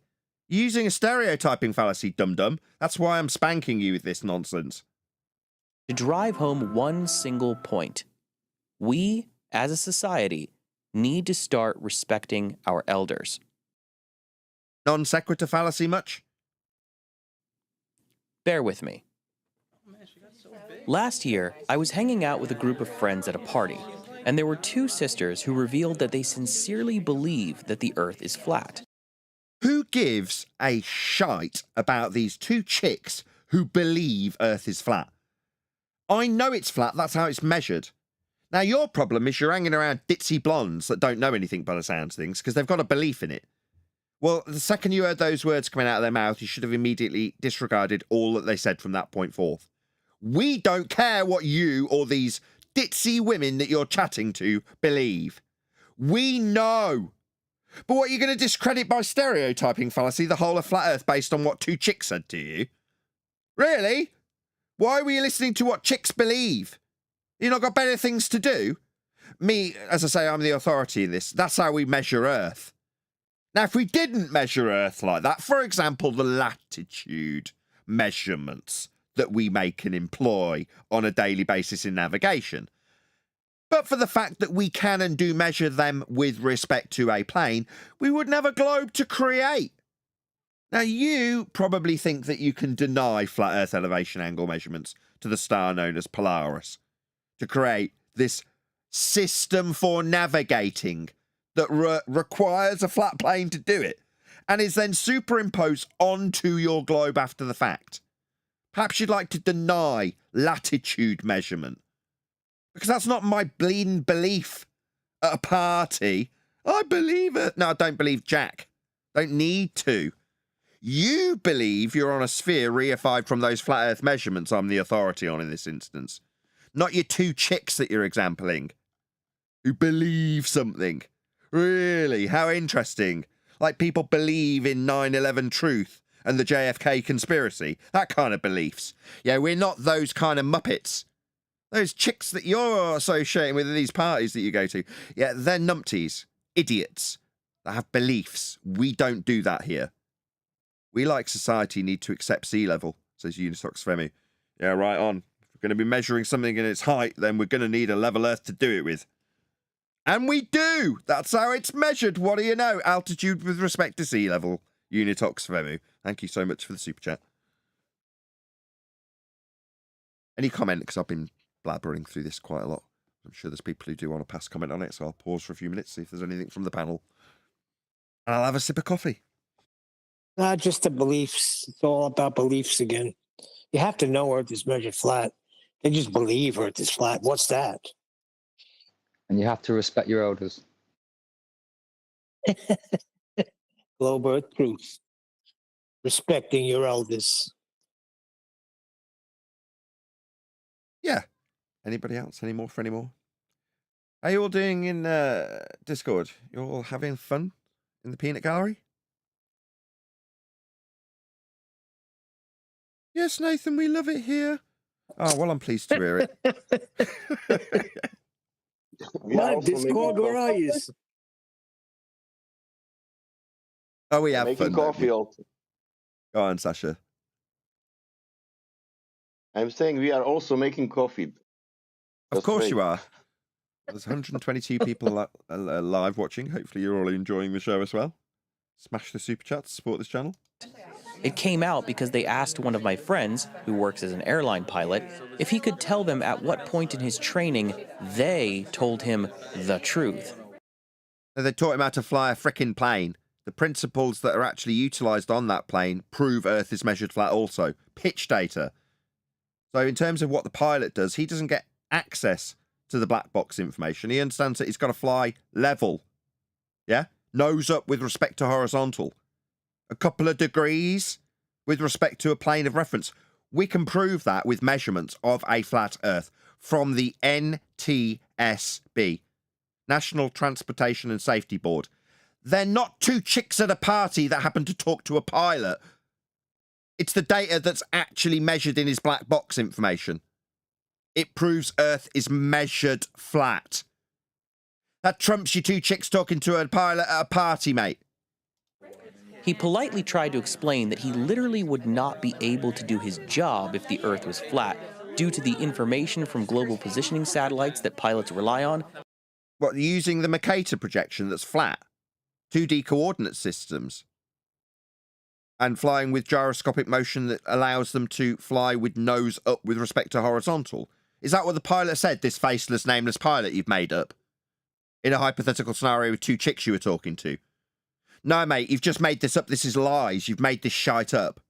You're using a stereotyping fallacy, dum-dum. That's why I'm spanking you with this nonsense. To drive home one single point. We, as a society, need to start respecting our elders. Non sequitur fallacy much? Bear with me. Last year, I was hanging out with a group of friends at a party, and there were two sisters who revealed that they sincerely believe that the Earth is flat. Who gives a shite about these two chicks who believe Earth is flat? I know it's flat, that's how it's measured. Now, your problem is you're hanging around ditzy blondes that don't know anything by the sounds of things because they've got a belief in it. Well, the second you heard those words coming out of their mouth, you should have immediately disregarded all that they said from that point forth. We don't care what you or these ditzy women that you're chatting to believe. We know. But what, you're going to discredit by stereotyping fallacy the whole of flat Earth based on what two chicks said to you? Really? Why were you listening to what chicks believe? You not got better things to do? Me, as I say, I'm the authority in this. That's how we measure Earth. Now, if we didn't measure Earth like that, for example, the latitude measurements that we make and employ on a daily basis in navigation, but for the fact that we can and do measure them with respect to a plane, we wouldn't have a globe to create. Now, you probably think that you can deny flat Earth elevation angle measurements to the star known as Polaris to create this system for navigating that requires a flat plane to do it and is then superimposed onto your globe after the fact. Perhaps you'd like to deny latitude measurement because that's not my bleeding belief at a party. I believe it. No, I don't believe Jack. Don't need to. You believe you're on a sphere reified from those flat Earth measurements I'm the authority on in this instance. Not your two chicks that you're exampling who believe something. Really? How interesting. Like people believe in 9/11 truth and the JFK conspiracy. That kind of beliefs. Yeah, we're not those kind of muppets. Those chicks that you're associating with these parties that you go to. Yeah, they're numpties. Idiots. That have beliefs. We don't do that here. We, like society, need to accept sea level, says Unitox Femi. Yeah, right on. If we're going to be measuring something in its height, then we're going to need a level Earth to do it with. And we do! That's how it's measured. What do you know? Altitude with respect to sea level. Unitox Femi. Thank you so much for the super chat. Any comment? Because I've been blabbering through this quite a lot. I'm sure there's people who do want to pass comment on it, so I'll pause for a few minutes, see if there's anything from the panel. And I'll have a sip of coffee. Not just the beliefs. It's all about beliefs again. You have to know Earth is measured flat. They just believe Earth is flat. What's that? And you have to respect your elders. Globe Earth truth. Respecting your elders. Yeah. Anybody else? Any more for any more? How are you all doing in Discord? You all having fun in the peanut gallery? Yes, Nathan, we love it here. Oh, well, I'm pleased to hear it. What? Discord, where are you? Oh, we have making fun. coffee also. Go on, Sasha. I'm saying we are also making coffee. Of Just course wait. you are. There's 122 people live watching. Hopefully you're all enjoying the show as well. Smash the super chat to support this channel. It came out because they asked one of my friends, who works as an airline pilot, if he could tell them at what point in his training they told him the truth. So they taught him how to fly a frickin' plane. The principles that are actually utilised on that plane prove Earth is measured flat also. Pitch data. So in terms of what the pilot does, he doesn't get access to the black box information. He understands that he's got to fly level. Yeah? Nose up with respect to horizontal. A couple of degrees with respect to a plane of reference. We can prove that with measurements of a flat Earth from the NTSB, National Transportation and Safety Board. They're not two chicks at a party that happen to talk to a pilot. It's the data that's actually measured in his black box information. It proves Earth is measured flat. That trumps you two chicks talking to a pilot at a party, mate. He politely tried to explain that he literally would not be able to do his job if the Earth was flat, due to the information from global positioning satellites that pilots rely on. What, using the Mercator projection that's flat? 2D coordinate systems? And flying with gyroscopic motion that allows them to fly with nose up with respect to horizontal? Is that what the pilot said, this faceless, nameless pilot you've made up? In a hypothetical scenario with two chicks you were talking to? No, mate, you've just made this up. This is lies. You've made this shite up.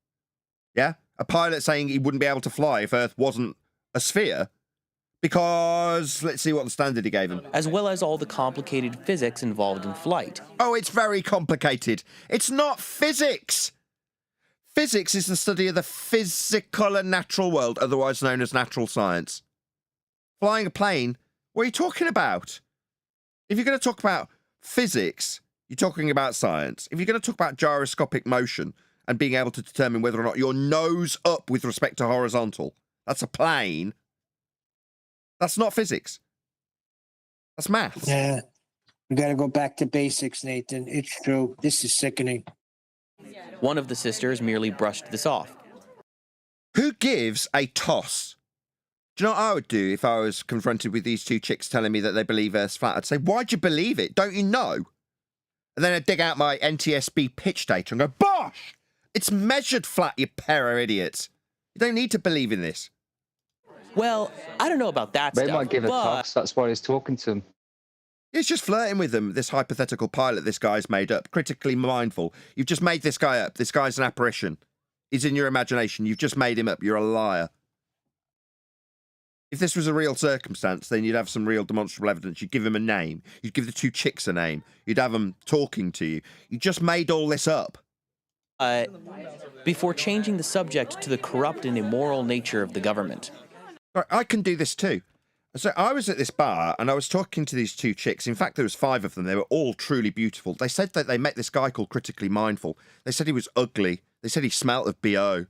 Yeah? A pilot saying he wouldn't be able to fly if Earth wasn't a sphere because let's see what the standard he gave him. As well as all the complicated physics involved in flight. Oh, it's very complicated. It's not physics. Physics is the study of the physical and natural world, otherwise known as natural science. Flying a plane, what are you talking about? If you're going to talk about physics, you're talking about science. If you're going to talk about gyroscopic motion and being able to determine whether or not you're nose up with respect to horizontal, that's a plane. That's not physics. That's maths. Yeah. We got to go back to basics, Nathan. It's true. This is sickening. One of the sisters merely brushed this off. Who gives a toss? Do you know what I would do if I was confronted with these two chicks telling me that they believe Earth's flat? I'd say, why'd you believe it? Don't you know? And then I'd dig out my NTSB pitch data and go, bosh! It's measured flat, you pair of idiots. You don't need to believe in this. Well, I don't know about that They stuff, might give a but... toss. That's why he's talking to them. He's just flirting with them, this hypothetical pilot this guy's made up. Critically mindful. You've just made this guy up. This guy's an apparition. He's in your imagination. You've just made him up. You're a liar. If this was a real circumstance, then you'd have some real demonstrable evidence. You'd give him a name. You'd give the two chicks a name. You'd have them talking to you. You just made all this up. Before changing the subject to the corrupt and immoral nature of the government. I can do this too. So I was at this bar and I was talking to these two chicks. In fact, there was 5 of them. They were all truly beautiful. They said that they met this guy called Critically Mindful. They said he was ugly. They said he smelt of BO.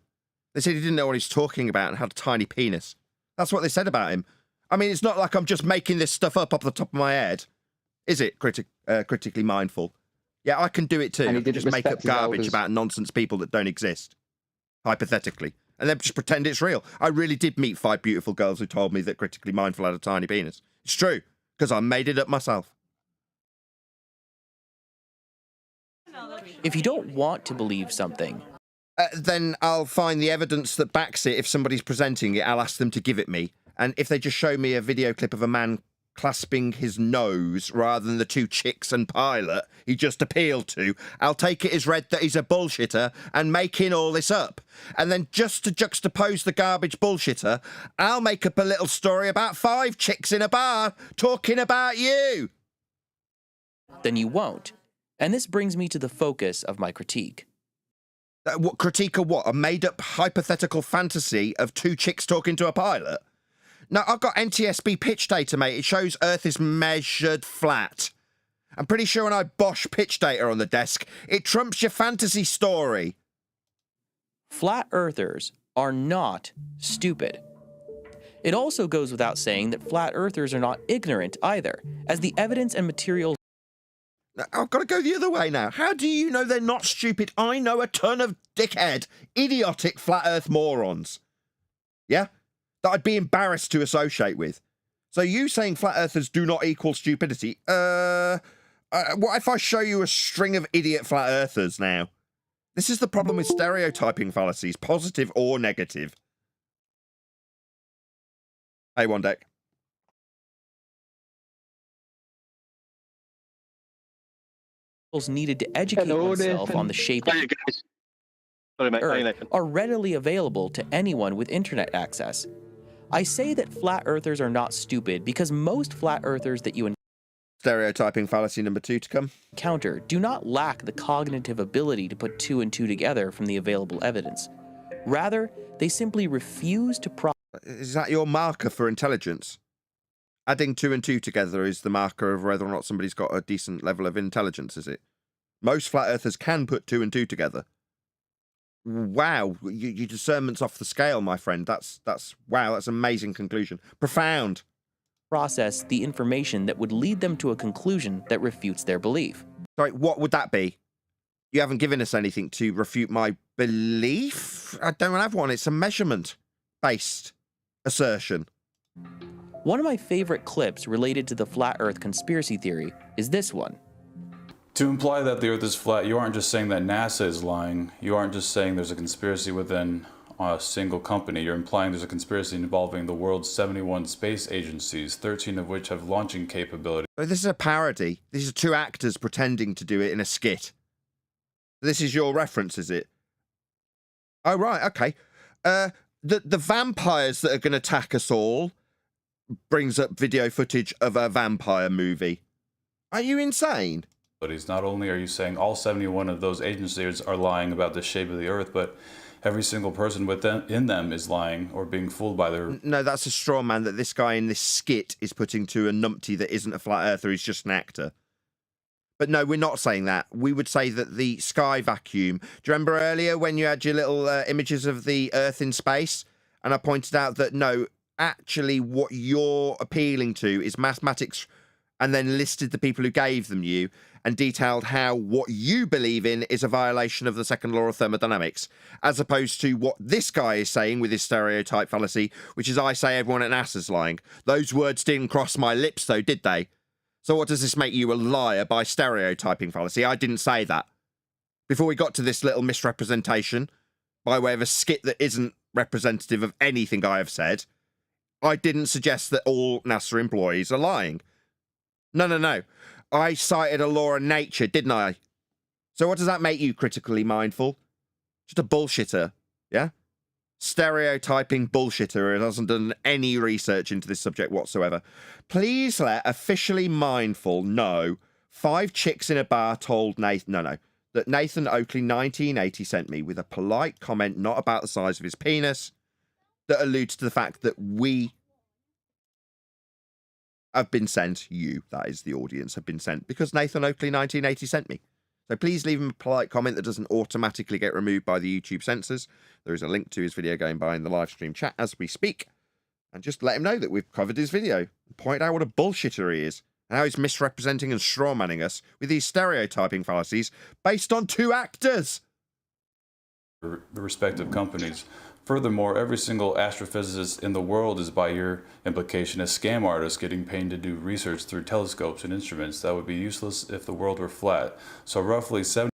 They said he didn't know what he's talking about and had a tiny penis. That's what they said about him. I mean, it's not like I'm just making this stuff up off the top of my head. Is it, Critically Mindful? Yeah, I can do it too. And I he can didn't just make up respect his garbage elders. about nonsense people that don't exist. Hypothetically. And then just pretend it's real. I really did meet 5 beautiful girls who told me that Critically Mindful had a tiny penis. It's true, because I made it up myself. If you don't want to believe something, Then I'll find the evidence that backs it. If somebody's presenting it, I'll ask them to give it me. And if they just show me a video clip of a man clasping his nose rather than the two chicks and pilot he just appealed to, I'll take it as read that he's a bullshitter and making all this up. And then just to juxtapose the garbage bullshitter, I'll make up a little story about 5 chicks in a bar talking about you. then you won't. And this brings me to the focus of my critique. What critique of what? A made-up hypothetical fantasy of 2 chicks talking to a pilot? No, I've got NTSB pitch data, mate. It shows Earth is measured flat. I'm pretty sure when I bosh pitch data on the desk, it trumps your fantasy story. Flat earthers are not stupid. It also goes without saying that flat earthers are not ignorant either, as the evidence and materials I've got to go the other way now. How do you know they're not stupid? I know a ton of dickhead, idiotic flat Earth morons. Yeah? That I'd be embarrassed to associate with. So you saying flat earthers do not equal stupidity? What if I show you a string of idiot flat earthers now? This is the problem with stereotyping fallacies, positive or negative. Hey, One Deck. needed to educate oneself on the shape of Hey guys. Sorry, mate. Hey, Earth Nathan. are readily available to anyone with internet access. I say that flat earthers are not stupid because most flat earthers that you Stereotyping fallacy number 2 to come. encounter do not lack the cognitive ability to put 2 and 2 together from the available evidence. Rather, they simply refuse to Is that your marker for intelligence? Adding 2 and 2 together is the marker of whether or not somebody's got a decent level of intelligence, is it? Most flat earthers can put 2 and 2 together. Wow, your discernment's off the scale, my friend. That's wow, that's an amazing conclusion. Profound. process the information that would lead them to a conclusion that refutes their belief. Sorry, what would that be? You haven't given us anything to refute my belief? I don't have one. It's a measurement-based assertion. One of my favorite clips related to the flat earth conspiracy theory is this one. To imply that the earth is flat, you aren't just saying that NASA is lying. You aren't just saying there's a conspiracy within a single company. You're implying there's a conspiracy involving the world's 71 space agencies, 13 of which have launching capability. Oh, this is a parody. These are 2 actors pretending to do it in a skit. This is your reference, is it? Oh, right, okay. The vampires that are going to attack us all brings up video footage of a vampire movie. Are you insane? Not only are you saying all 71 of those agencies are lying about the shape of the earth, but every single person within them is lying or being fooled by their... No, that's a straw man that this guy in this skit is putting to a numpty that isn't a flat earther, he's just an actor. But no, we're not saying that. We would say that the sky vacuum... Do you remember earlier when you had your little images of the earth in space? And I pointed out that no, actually what you're appealing to is mathematics, and then listed the people who gave them you and detailed how what you believe in is a violation of the second law of thermodynamics, as opposed to what this guy is saying with his stereotype fallacy, which is I say everyone at NASA's lying. Those words didn't cross my lips, though, did they? So what does this make you a liar by stereotyping fallacy? I didn't say that. Before we got to this little misrepresentation, by way of a skit that isn't representative of anything I have said, I didn't suggest that all NASA employees are lying. No. I cited a law of nature, didn't I? So what does that make you critically mindful? Just a bullshitter, yeah? Stereotyping bullshitter who hasn't done any research into this subject whatsoever. Please let officially mindful know 5 chicks in a bar told Nathan... that Nathan Oakley 1980 sent me with a polite comment not about the size of his penis that alludes to the fact that we have been sent, you, that is the audience, have been sent because Nathan Oakley 1980 sent me. So please leave him a polite comment that doesn't automatically get removed by the YouTube censors. There is a link to his video going by in the live stream chat as we speak. And just let him know that we've covered his video. And point out what a bullshitter he is. And how he's misrepresenting and strawmanning us with these stereotyping fallacies based on 2 actors. The respective companies. Furthermore, every single astrophysicist in the world is, by your implication, a scam artist getting paid to do research through telescopes and instruments that would be useless if the world were flat. So roughly 70...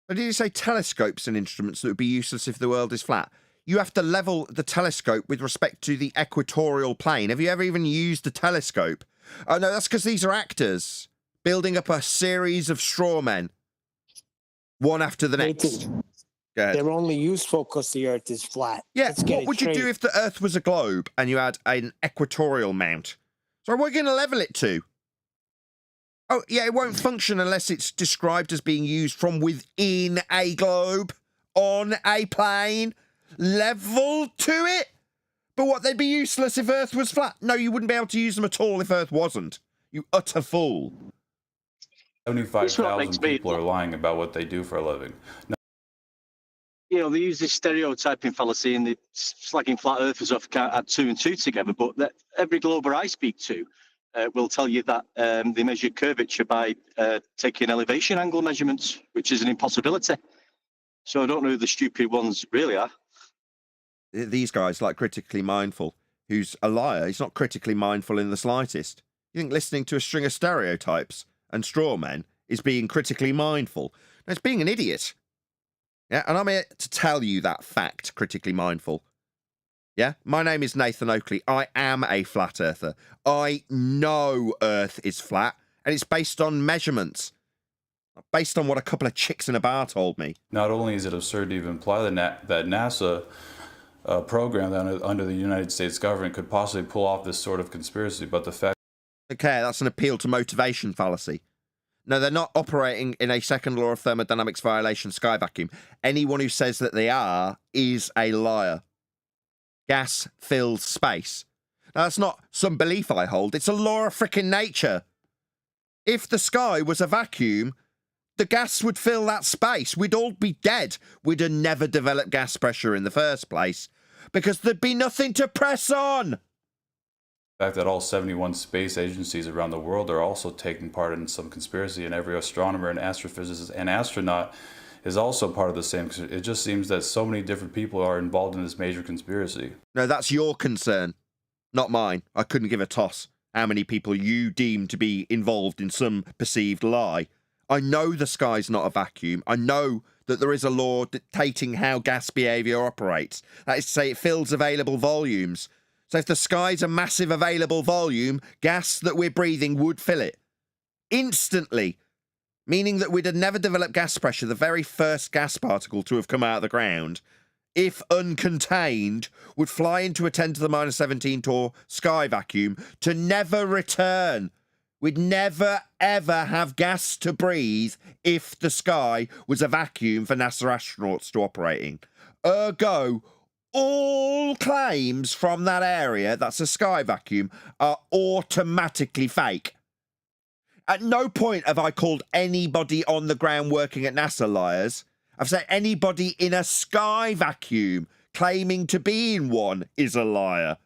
But did you say telescopes and instruments that would be useless if the world is flat? You have to level the telescope with respect to the equatorial plane. Have you ever even used a telescope? Oh, no, that's because these are actors building up a series of straw men, one after the next. Go ahead. They're only useful because the Earth is flat. Yeah, Let's get what it would you do straight. if the Earth was a globe and you had an equatorial mount? So what are you going to level it to? Oh, yeah, it won't function unless it's described as being used from within a globe, on a plane, level to it. But what, they'd be useless if Earth was flat? No, you wouldn't be able to use them at all if Earth wasn't. You utter fool. 75,000 people are lying about what they do for a living. Now, you know, they use this stereotyping fallacy and they slagging flat earthers off, can't add 2 and 2 together. But every glober I speak to will tell you that they measure curvature by taking elevation angle measurements, which is an impossibility. So I don't know who the stupid ones really are. These guys, like Critically Mindful, who's a liar, he's not critically mindful in the slightest. You think listening to a string of stereotypes and straw men is being critically mindful? No, it's being an idiot. Yeah, and I'm here to tell you that fact, critically mindful. Yeah, my name is Nathan Oakley. I am a flat earther. I know Earth is flat, and it's based on measurements. Based on what a couple of chicks in a bar told me. not only is it absurd to even imply that NASA program that under the United States government could possibly pull off this sort of conspiracy. But the fact... Okay, that's an appeal to motivation fallacy. No, they're not operating in a second law of thermodynamics violation sky vacuum. Anyone who says that they are is a liar. Gas fills space. Now, that's not some belief I hold. It's a law of frickin' nature. If the sky was a vacuum, the gas would fill that space. We'd all be dead. We'd have never developed gas pressure in the first place because there'd be nothing to press on. The fact that all 71 space agencies around the world are also taking part in some conspiracy, and every astronomer and astrophysicist and astronaut is also part of the same. It just seems that so many different people are involved in this major conspiracy. No, that's your concern, not mine. I couldn't give a toss how many people you deem to be involved in some perceived lie. I know the sky's not a vacuum. I know that there is a law dictating how gas behaviour operates. That is to say, it fills available volumes. So if the sky's a massive available volume, gas that we're breathing would fill it. Instantly. Meaning that we'd have never developed gas pressure, the very first gas particle to have come out of the ground, if uncontained, would fly into a 10 to the minus 17 torr sky vacuum to never return. We'd never, ever have gas to breathe if the sky was a vacuum for NASA astronauts to operate in. Ergo, all claims from that area that's a sky vacuum are automatically fake. At no point have I called anybody on the ground working at NASA liars. I've said anybody in a sky vacuum claiming to be in one is a liar.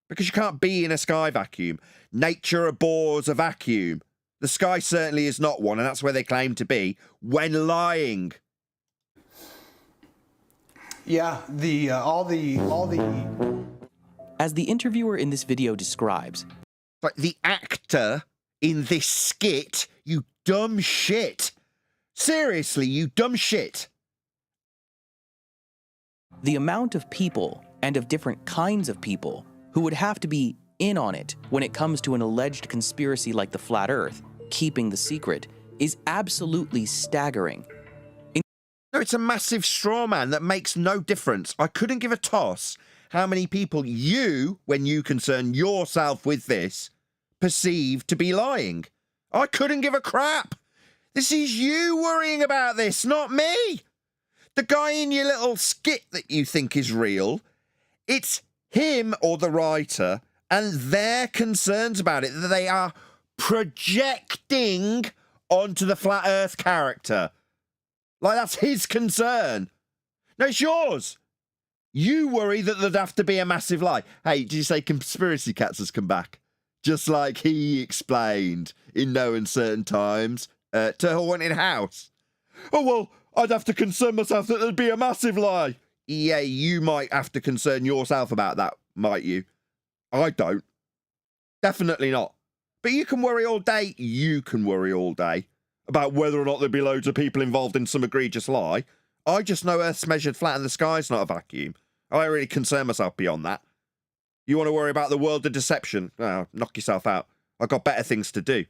Because you can't be in a sky vacuum. Nature abhors a vacuum. The sky certainly is not one, and that's where they claim to be when lying. Yeah, As the interviewer in this video describes, like the actor in this skit, you dumb shit. Seriously, you dumb shit. the amount of people, and of different kinds of people, who would have to be in on it when it comes to an alleged conspiracy like the Flat Earth, keeping the secret, is absolutely staggering. No, it's a massive straw man that makes no difference. I couldn't give a toss how many people you, when you concern yourself with this, perceive to be lying. I couldn't give a crap. This is you worrying about this, not me. The guy in your little skit that you think is real, it's him or the writer and their concerns about it that they are projecting onto the Flat Earth character. Like, that's his concern. No, it's yours. You worry that there'd have to be a massive lie. Hey, did you say Conspiracy Cats has come back? Just like he explained in no uncertain times to Haunted House. Oh, well, I'd have to concern myself that there'd be a massive lie. Yeah, you might have to concern yourself about that, might you? I don't. Definitely not. But you can worry all day. You can worry all day about whether or not there'd be loads of people involved in some egregious lie. I just know Earth's measured flat and the sky's not a vacuum. I don't really concern myself beyond that. You want to worry about the world of deception? Oh, knock yourself out. I've got better things to do.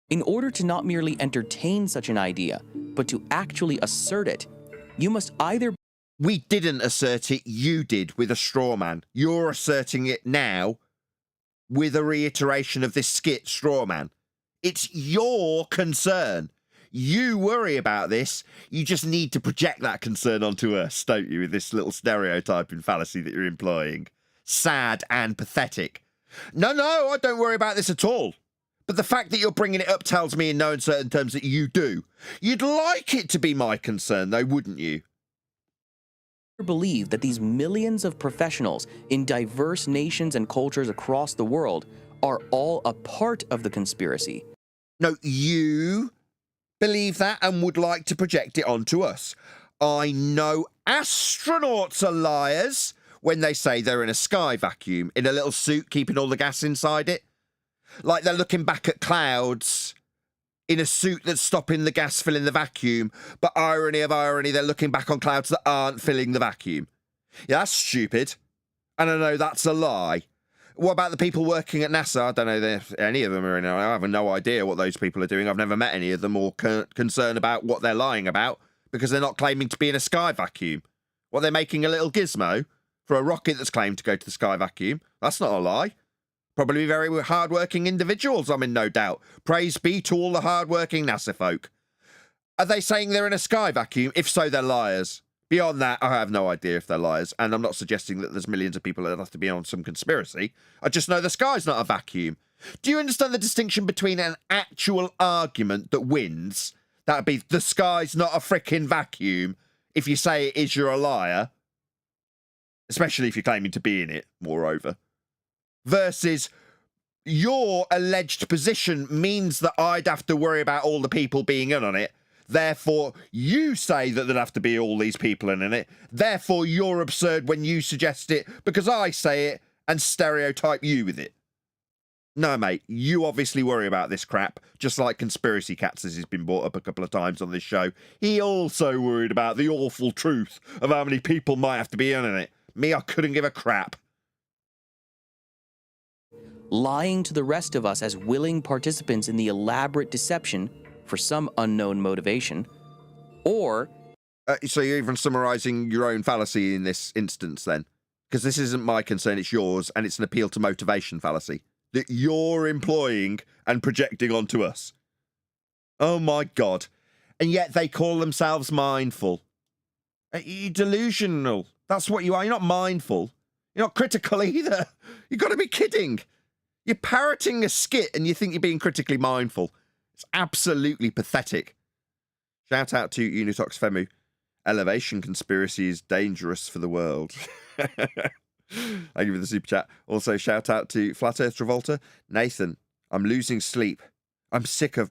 In order to not merely entertain such an idea, but to actually assert it, you must either... We didn't assert it, you did, with a straw man. You're asserting it now with a reiteration of this skit straw man. It's your concern. You worry about this. You just need to project that concern onto us, don't you, with this little stereotyping fallacy that you're employing. Sad and pathetic. No, I don't worry about this at all. But the fact that you're bringing it up tells me in no uncertain terms that you do. You'd like it to be my concern, though, wouldn't you? Believe that these millions of professionals in diverse nations and cultures across the world are all a part of the conspiracy. No, you believe that and would like to project it onto us. I know astronauts are liars when they say they're in a sky vacuum, in a little suit keeping all the gas inside it. Like they're looking back at clouds in a suit that's stopping the gas filling the vacuum, but irony of irony, they're looking back on clouds that aren't filling the vacuum. Yeah, that's stupid. And I know that's a lie. What about the people working at NASA? I don't know if any of them are in it. I have no idea what those people are doing. I've never met any of them or concerned about what they're lying about because they're not claiming to be in a sky vacuum. What, they're making a little gizmo for a rocket that's claimed to go to the sky vacuum? That's not a lie. Probably very hard-working individuals, I'm in no doubt. Praise be to all the hard-working NASA folk. Are they saying they're in a sky vacuum? If so, they're liars. Beyond that, I have no idea if they're liars, and I'm not suggesting that there's millions of people that have to be on some conspiracy. I just know the sky's not a vacuum. Do you understand the distinction between an actual argument that wins, that'd be the sky's not a frickin' vacuum, if you say it is, you're a liar, especially if you're claiming to be in it, moreover, versus your alleged position means that I'd have to worry about all the people being in on it. Therefore, you say that there'd have to be all these people in it. Therefore, you're absurd when you suggest it because I say it and stereotype you with it. No, mate, you obviously worry about this crap, just like Conspiracy Cats, as he's been brought up a couple of times on this show. He also worried about the awful truth of how many people might have to be in it. Me, I couldn't give a crap. Lying to the rest of us as willing participants in the elaborate deception for some unknown motivation, or... So you're even summarising your own fallacy in this instance, then? Because this isn't my concern, it's yours, and it's an appeal to motivation fallacy that you're employing and projecting onto us. Oh, my God. And yet they call themselves mindful. You're delusional. That's what you are. You're not mindful. You're not critical either. You've got to be kidding. You're parroting a skit and you think you're being critically mindful. It's absolutely pathetic. Shout out to Unitox Femu. Elevation conspiracy is dangerous for the world. I give you the super chat. Also, shout out to Flat Earth Travolta. Nathan, I'm losing sleep. I'm sick to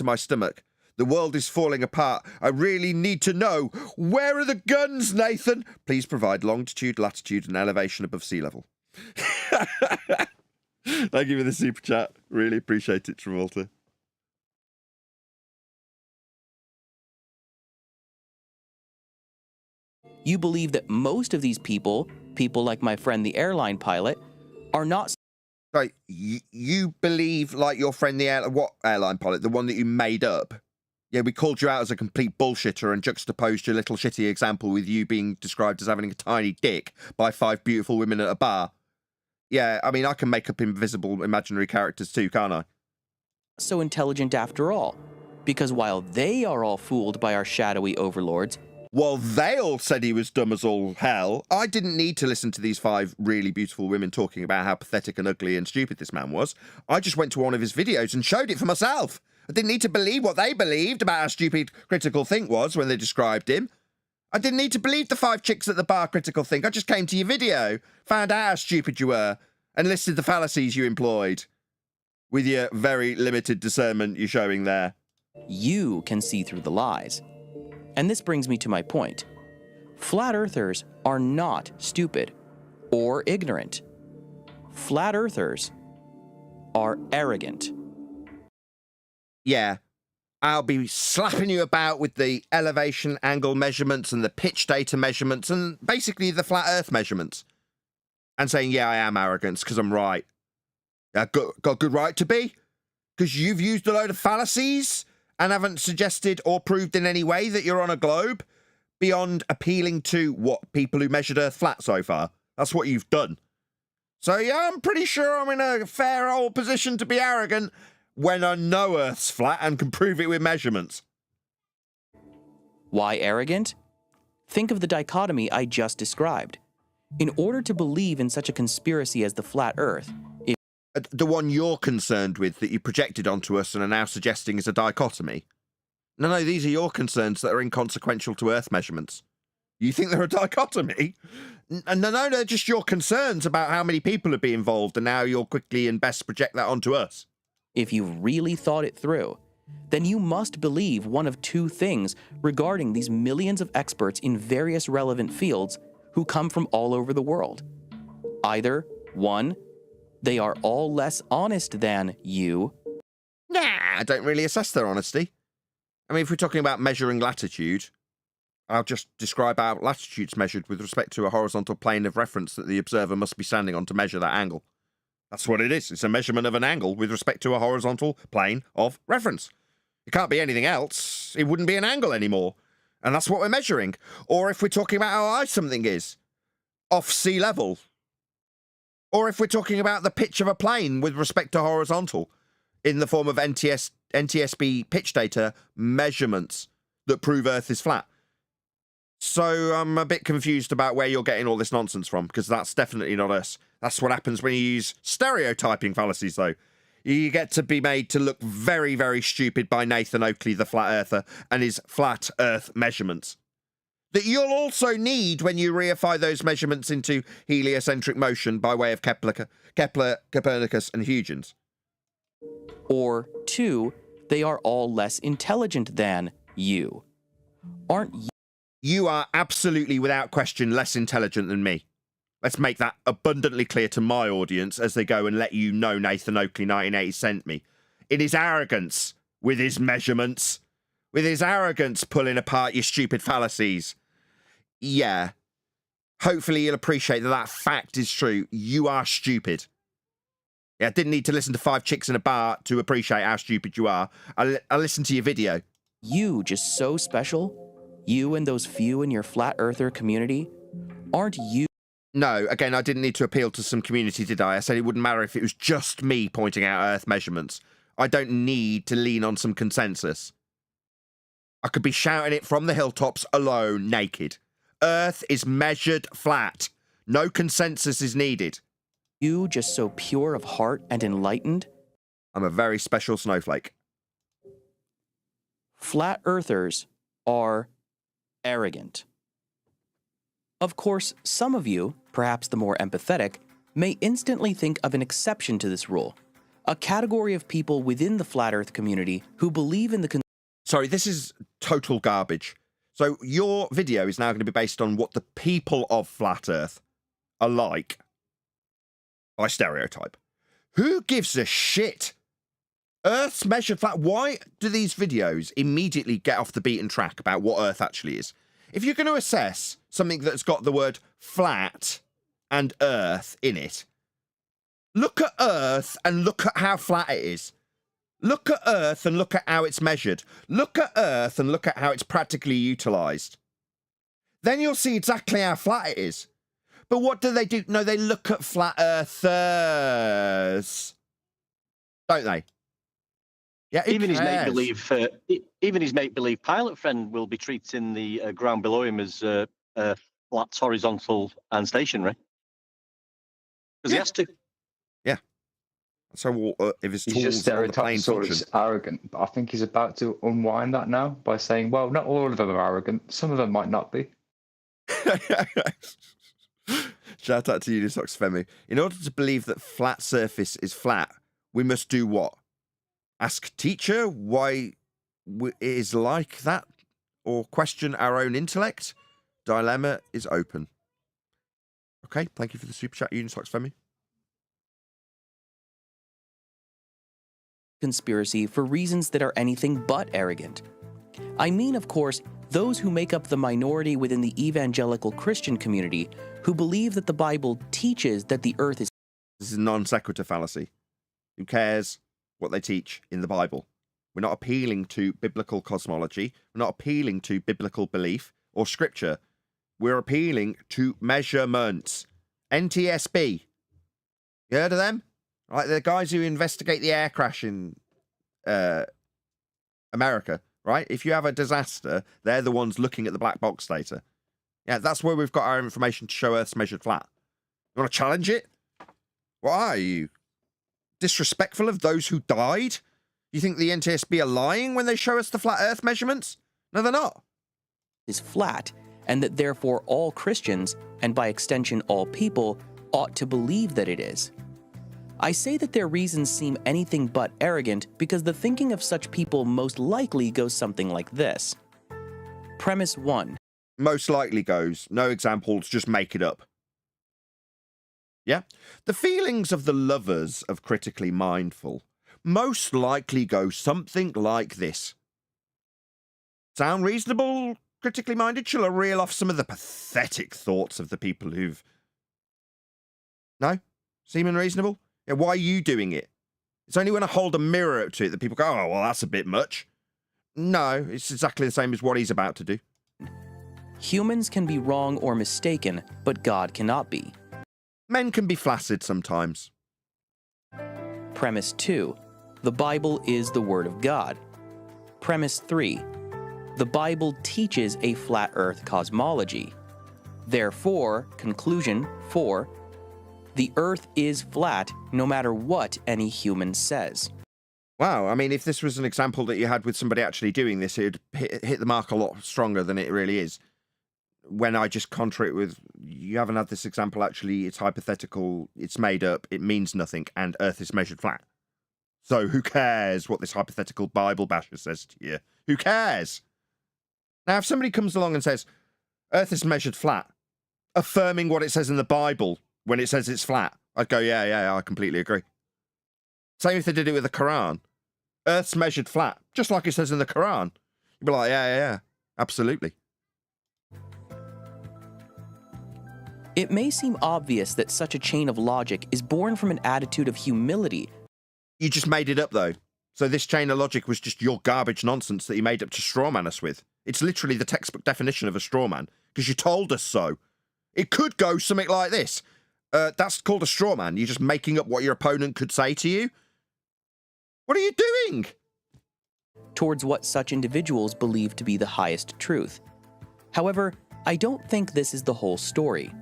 my stomach. The world is falling apart. I really need to know, where are the guns, Nathan? Please provide longitude, latitude, and elevation above sea level. Thank you for the super chat. Really appreciate it, Travolta. You believe that most of these people like my friend the airline pilot, are not... Sorry, you believe, like your friend what airline pilot? The one that you made up? Yeah, we called you out as a complete bullshitter and juxtaposed your little shitty example with you being described as having a tiny dick by 5 beautiful women at a bar. Yeah, I mean, I can make up invisible imaginary characters too, can't I? So intelligent after all. Because while they are all fooled by our shadowy overlords... Well, they all said he was dumb as all hell. I didn't need to listen to these 5 really beautiful women talking about how pathetic and ugly and stupid this man was. I just went to one of his videos and showed it for myself. I didn't need to believe what they believed about how stupid Critical Think was when they described him. I didn't need to believe the 5 chicks at the bar Critical Think. I just came to your video, found out how stupid you were, and listed the fallacies you employed. With your very limited discernment you're showing there. You can see through the lies. And this brings me to my point. Flat Earthers are not stupid or ignorant. Flat Earthers are arrogant. Yeah, I'll be slapping you about with the elevation angle measurements and the pitch data measurements and basically the flat Earth measurements. And saying, yeah, I am arrogant because I'm right. I've got good right to be? Because you've used a load of fallacies and haven't suggested or proved in any way that you're on a globe beyond appealing to what people who measured Earth flat so far. That's what you've done. So yeah, I'm pretty sure I'm in a fair old position to be arrogant when I know Earth's flat and can prove it with measurements. Why arrogant? Think of the dichotomy I just described. In order to believe in such a conspiracy as the flat Earth, the one you're concerned with that you projected onto us and are now suggesting is a dichotomy. No, these are your concerns that are inconsequential to Earth measurements. You think they're a dichotomy? No, they're just your concerns about how many people would be involved and now you'll quickly and best project that onto us. If you've really thought it through, then you must believe one of 2 things regarding these millions of experts in various relevant fields who come from all over the world. Either, 1, they are all less honest than you. Nah, I don't really assess their honesty. I mean, if we're talking about measuring latitude, I'll just describe how latitude's measured with respect to a horizontal plane of reference that the observer must be standing on to measure that angle. That's what it is. It's a measurement of an angle with respect to a horizontal plane of reference. It can't be anything else. It wouldn't be an angle anymore. And that's what we're measuring. Or if we're talking about how high something is, off sea level. Or if we're talking about the pitch of a plane with respect to horizontal, in the form of NTSB pitch data measurements that prove Earth is flat. So I'm a bit confused about where you're getting all this nonsense from, because that's definitely not us. That's what happens when you use stereotyping fallacies, though. You get to be made to look very, very stupid by Nathan Oakley, the flat earther, and his flat Earth measurements. That you'll also need when you reify those measurements into heliocentric motion by way of Kepler, Copernicus, and Huygens. Or 2, they are all less intelligent than you. Aren't you? You are absolutely, without question, less intelligent than me. Let's make that abundantly clear to my audience as they go and let you know Nathan Oakley 1980 sent me. It is arrogance with his measurements. With his arrogance pulling apart your stupid fallacies. Yeah. Hopefully you'll appreciate that that fact is true. You are stupid. Yeah, I didn't need to listen to 5 chicks in a bar to appreciate how stupid you are. I listened to your video. You just so special? You and those few in your flat earther community? Aren't you? No, again, I didn't need to appeal to some community, did I? I said it wouldn't matter if it was just me pointing out Earth measurements. I don't need to lean on some consensus. I could be shouting it from the hilltops alone, naked. Earth is measured flat. No consensus is needed. You just so pure of heart and enlightened? I'm a very special snowflake. Flat earthers are arrogant. Of course, some of you, perhaps the more empathetic, may instantly think of an exception to this rule, a category of people within the flat earth community who believe in the... Sorry, this is total garbage. So your video is now going to be based on what the people of flat earth are like by stereotype. Who gives a shit? Earth's measured flat. Why do these videos immediately get off the beaten track about what Earth actually is? If you're going to assess something that's got the word flat and Earth in it, look at Earth and look at how flat it is. Look at Earth and look at how it's measured. Look at Earth and look at how it's practically utilised. Then you'll see exactly how flat it is. But what do? No, they look at flat earthers, don't they? Yeah, even his make-believe pilot friend will be treating the ground below him as flat, horizontal, and stationary. Because he has to. Yeah. So if his He's tools just stereotyping sort of arrogant, but I think he's about to unwind that now by saying, well, not all of them are arrogant. Some of them might not be. Shout out to Unisox Femi. In order to believe that flat surface is flat, we must do what? Ask teacher why it is like that, or question our own intellect? Dilemma is open. Okay, thank you for the super chat, Unisox Femi. Conspiracy for reasons that are anything but arrogant. I mean, of course, those who make up the minority within the evangelical Christian community who believe that the Bible teaches that the earth is... This is a non sequitur fallacy. Who cares what they teach in the Bible? We're not appealing to biblical cosmology. We're not appealing to biblical belief or scripture. We're appealing to measurements. NTSB. You heard of them? Like the guys who investigate the air crash in America, right? If you have a disaster, they're the ones looking at the black box data. Yeah, that's where we've got our information to show Earth's measured flat. You want to challenge it? Why are you? Disrespectful of those who died? You think the NTSB are lying when they show us the flat Earth measurements? No, they're not. Is flat, and that therefore all Christians, and by extension all people, ought to believe that it is. I say that their reasons seem anything but arrogant because the thinking of such people most likely goes something like this. Premise 1. Most likely goes, no examples, just make it up. Yeah? The feelings of the lovers of critically mindful most likely go something like this. Sound reasonable, critically minded? Shall I reel off some of the pathetic thoughts of the people who've... No? Seem unreasonable? Yeah, why are you doing it? It's only when I hold a mirror up to it that people go, oh, well, that's a bit much. No, it's exactly the same as what he's about to do. Humans can be wrong or mistaken, but God cannot be. Men can be flaccid sometimes. Premise 2. The Bible is the Word of God. Premise 3. The Bible teaches a flat Earth cosmology. Therefore, conclusion 4. The Earth is flat no matter what any human says. Wow, I mean, if this was an example that you had with somebody actually doing this, it would hit the mark a lot stronger than it really is. When I just contra it with, you haven't had this example, actually, it's hypothetical, it's made up, it means nothing, and Earth is measured flat. So who cares what this hypothetical Bible basher says to you? Who cares? Now, if somebody comes along and says, Earth is measured flat, affirming what it says in the Bible when it says it's flat, I'd go, yeah, I completely agree. Same if they did it with the Quran. Earth's measured flat, just like it says in the Quran. You'd be like, yeah, absolutely. It may seem obvious that such a chain of logic is born from an attitude of humility. You just made it up, though. So this chain of logic was just your garbage nonsense that you made up to strawman us with. It's literally the textbook definition of a strawman, because you told us so. It could go something like this. That's called a strawman. You're just making up what your opponent could say to you. What are you doing? Towards what such individuals believe to be the highest truth. However, I don't think this is the whole story.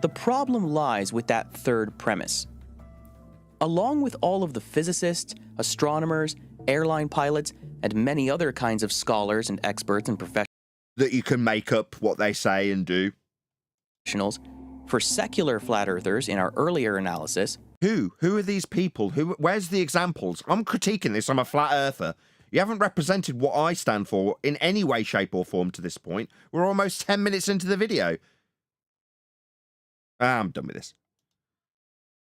The problem lies with that third premise. Along with all of the physicists, astronomers, airline pilots, and many other kinds of scholars and experts and professionals that you can make up what they say and do. For secular flat earthers in our earlier analysis. Who are these people? Where's the examples? I'm critiquing this. I'm a flat earther. You haven't represented what I stand for in any way, shape, or form to this point. We're almost 10 minutes into the video. I'm done with this.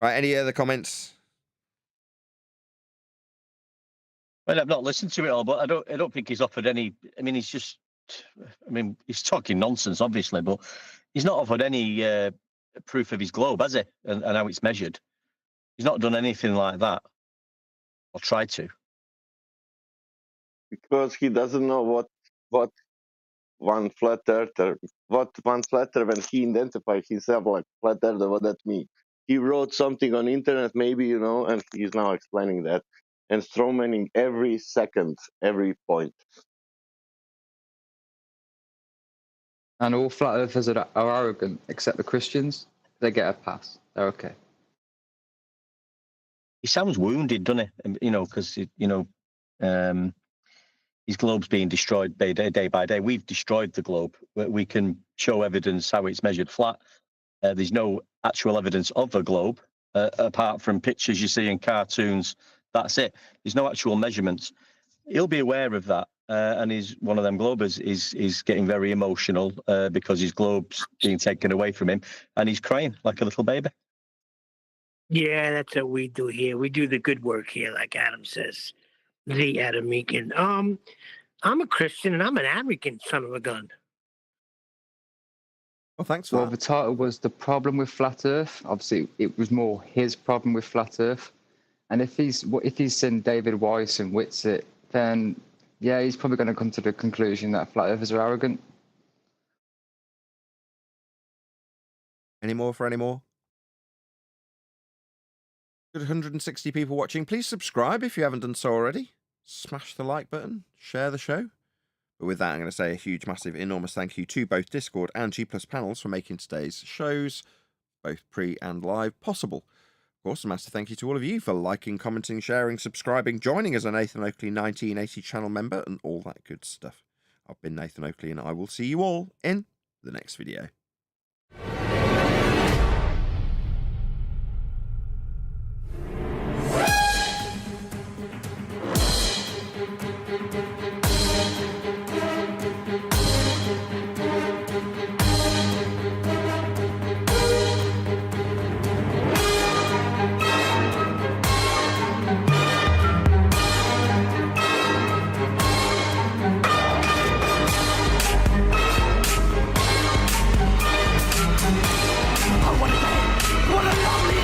Right, any other comments? Well, I've not listened to it all, but I don't think he's offered any. I mean, he's talking nonsense, obviously, but he's not offered any proof of his globe, has he? And how it's measured. He's not done anything like that, or tried to. Because he doesn't know what one flat earther when he identified himself like flat earther, what that means. He wrote something on internet, maybe, and he's now explaining that and strawmanning every second, every point. And all flat earthers are arrogant, except the Christians. They get a pass. They're okay. He sounds wounded, doesn't he? Because his globe's being destroyed day by day. We've destroyed the globe. We can show evidence how it's measured flat. There's no actual evidence of a globe, apart from pictures you see in cartoons. That's it. There's no actual measurements. He'll be aware of that. And he's one of them globers is getting very emotional because his globe's being taken away from him, and he's crying like a little baby. Yeah, that's what we do here. We do the good work here, like Adam says. The Adam Meakin. I'm a Christian, and I'm an arrogant son of a gun. Well, thanks for that. The title was The Problem with Flat Earth. Obviously, it was more his problem with Flat Earth. And if he's seen David Weiss and Whitsitt, then yeah, he's probably going to come to the conclusion that flat earthers are arrogant. Any more? Good 160 people watching. Please subscribe if you haven't done so already. Smash the like button. Share the show. But with that, I'm going to say a huge, massive, enormous thank you to both Discord and G+ panels for making today's shows, both pre and live, possible. Of course, a massive thank you to all of you for liking, commenting, sharing, subscribing, joining as a Nathan Oakley 1980 channel member, and all that good stuff. I've been Nathan Oakley, and I will see you all in the next video. What a lovely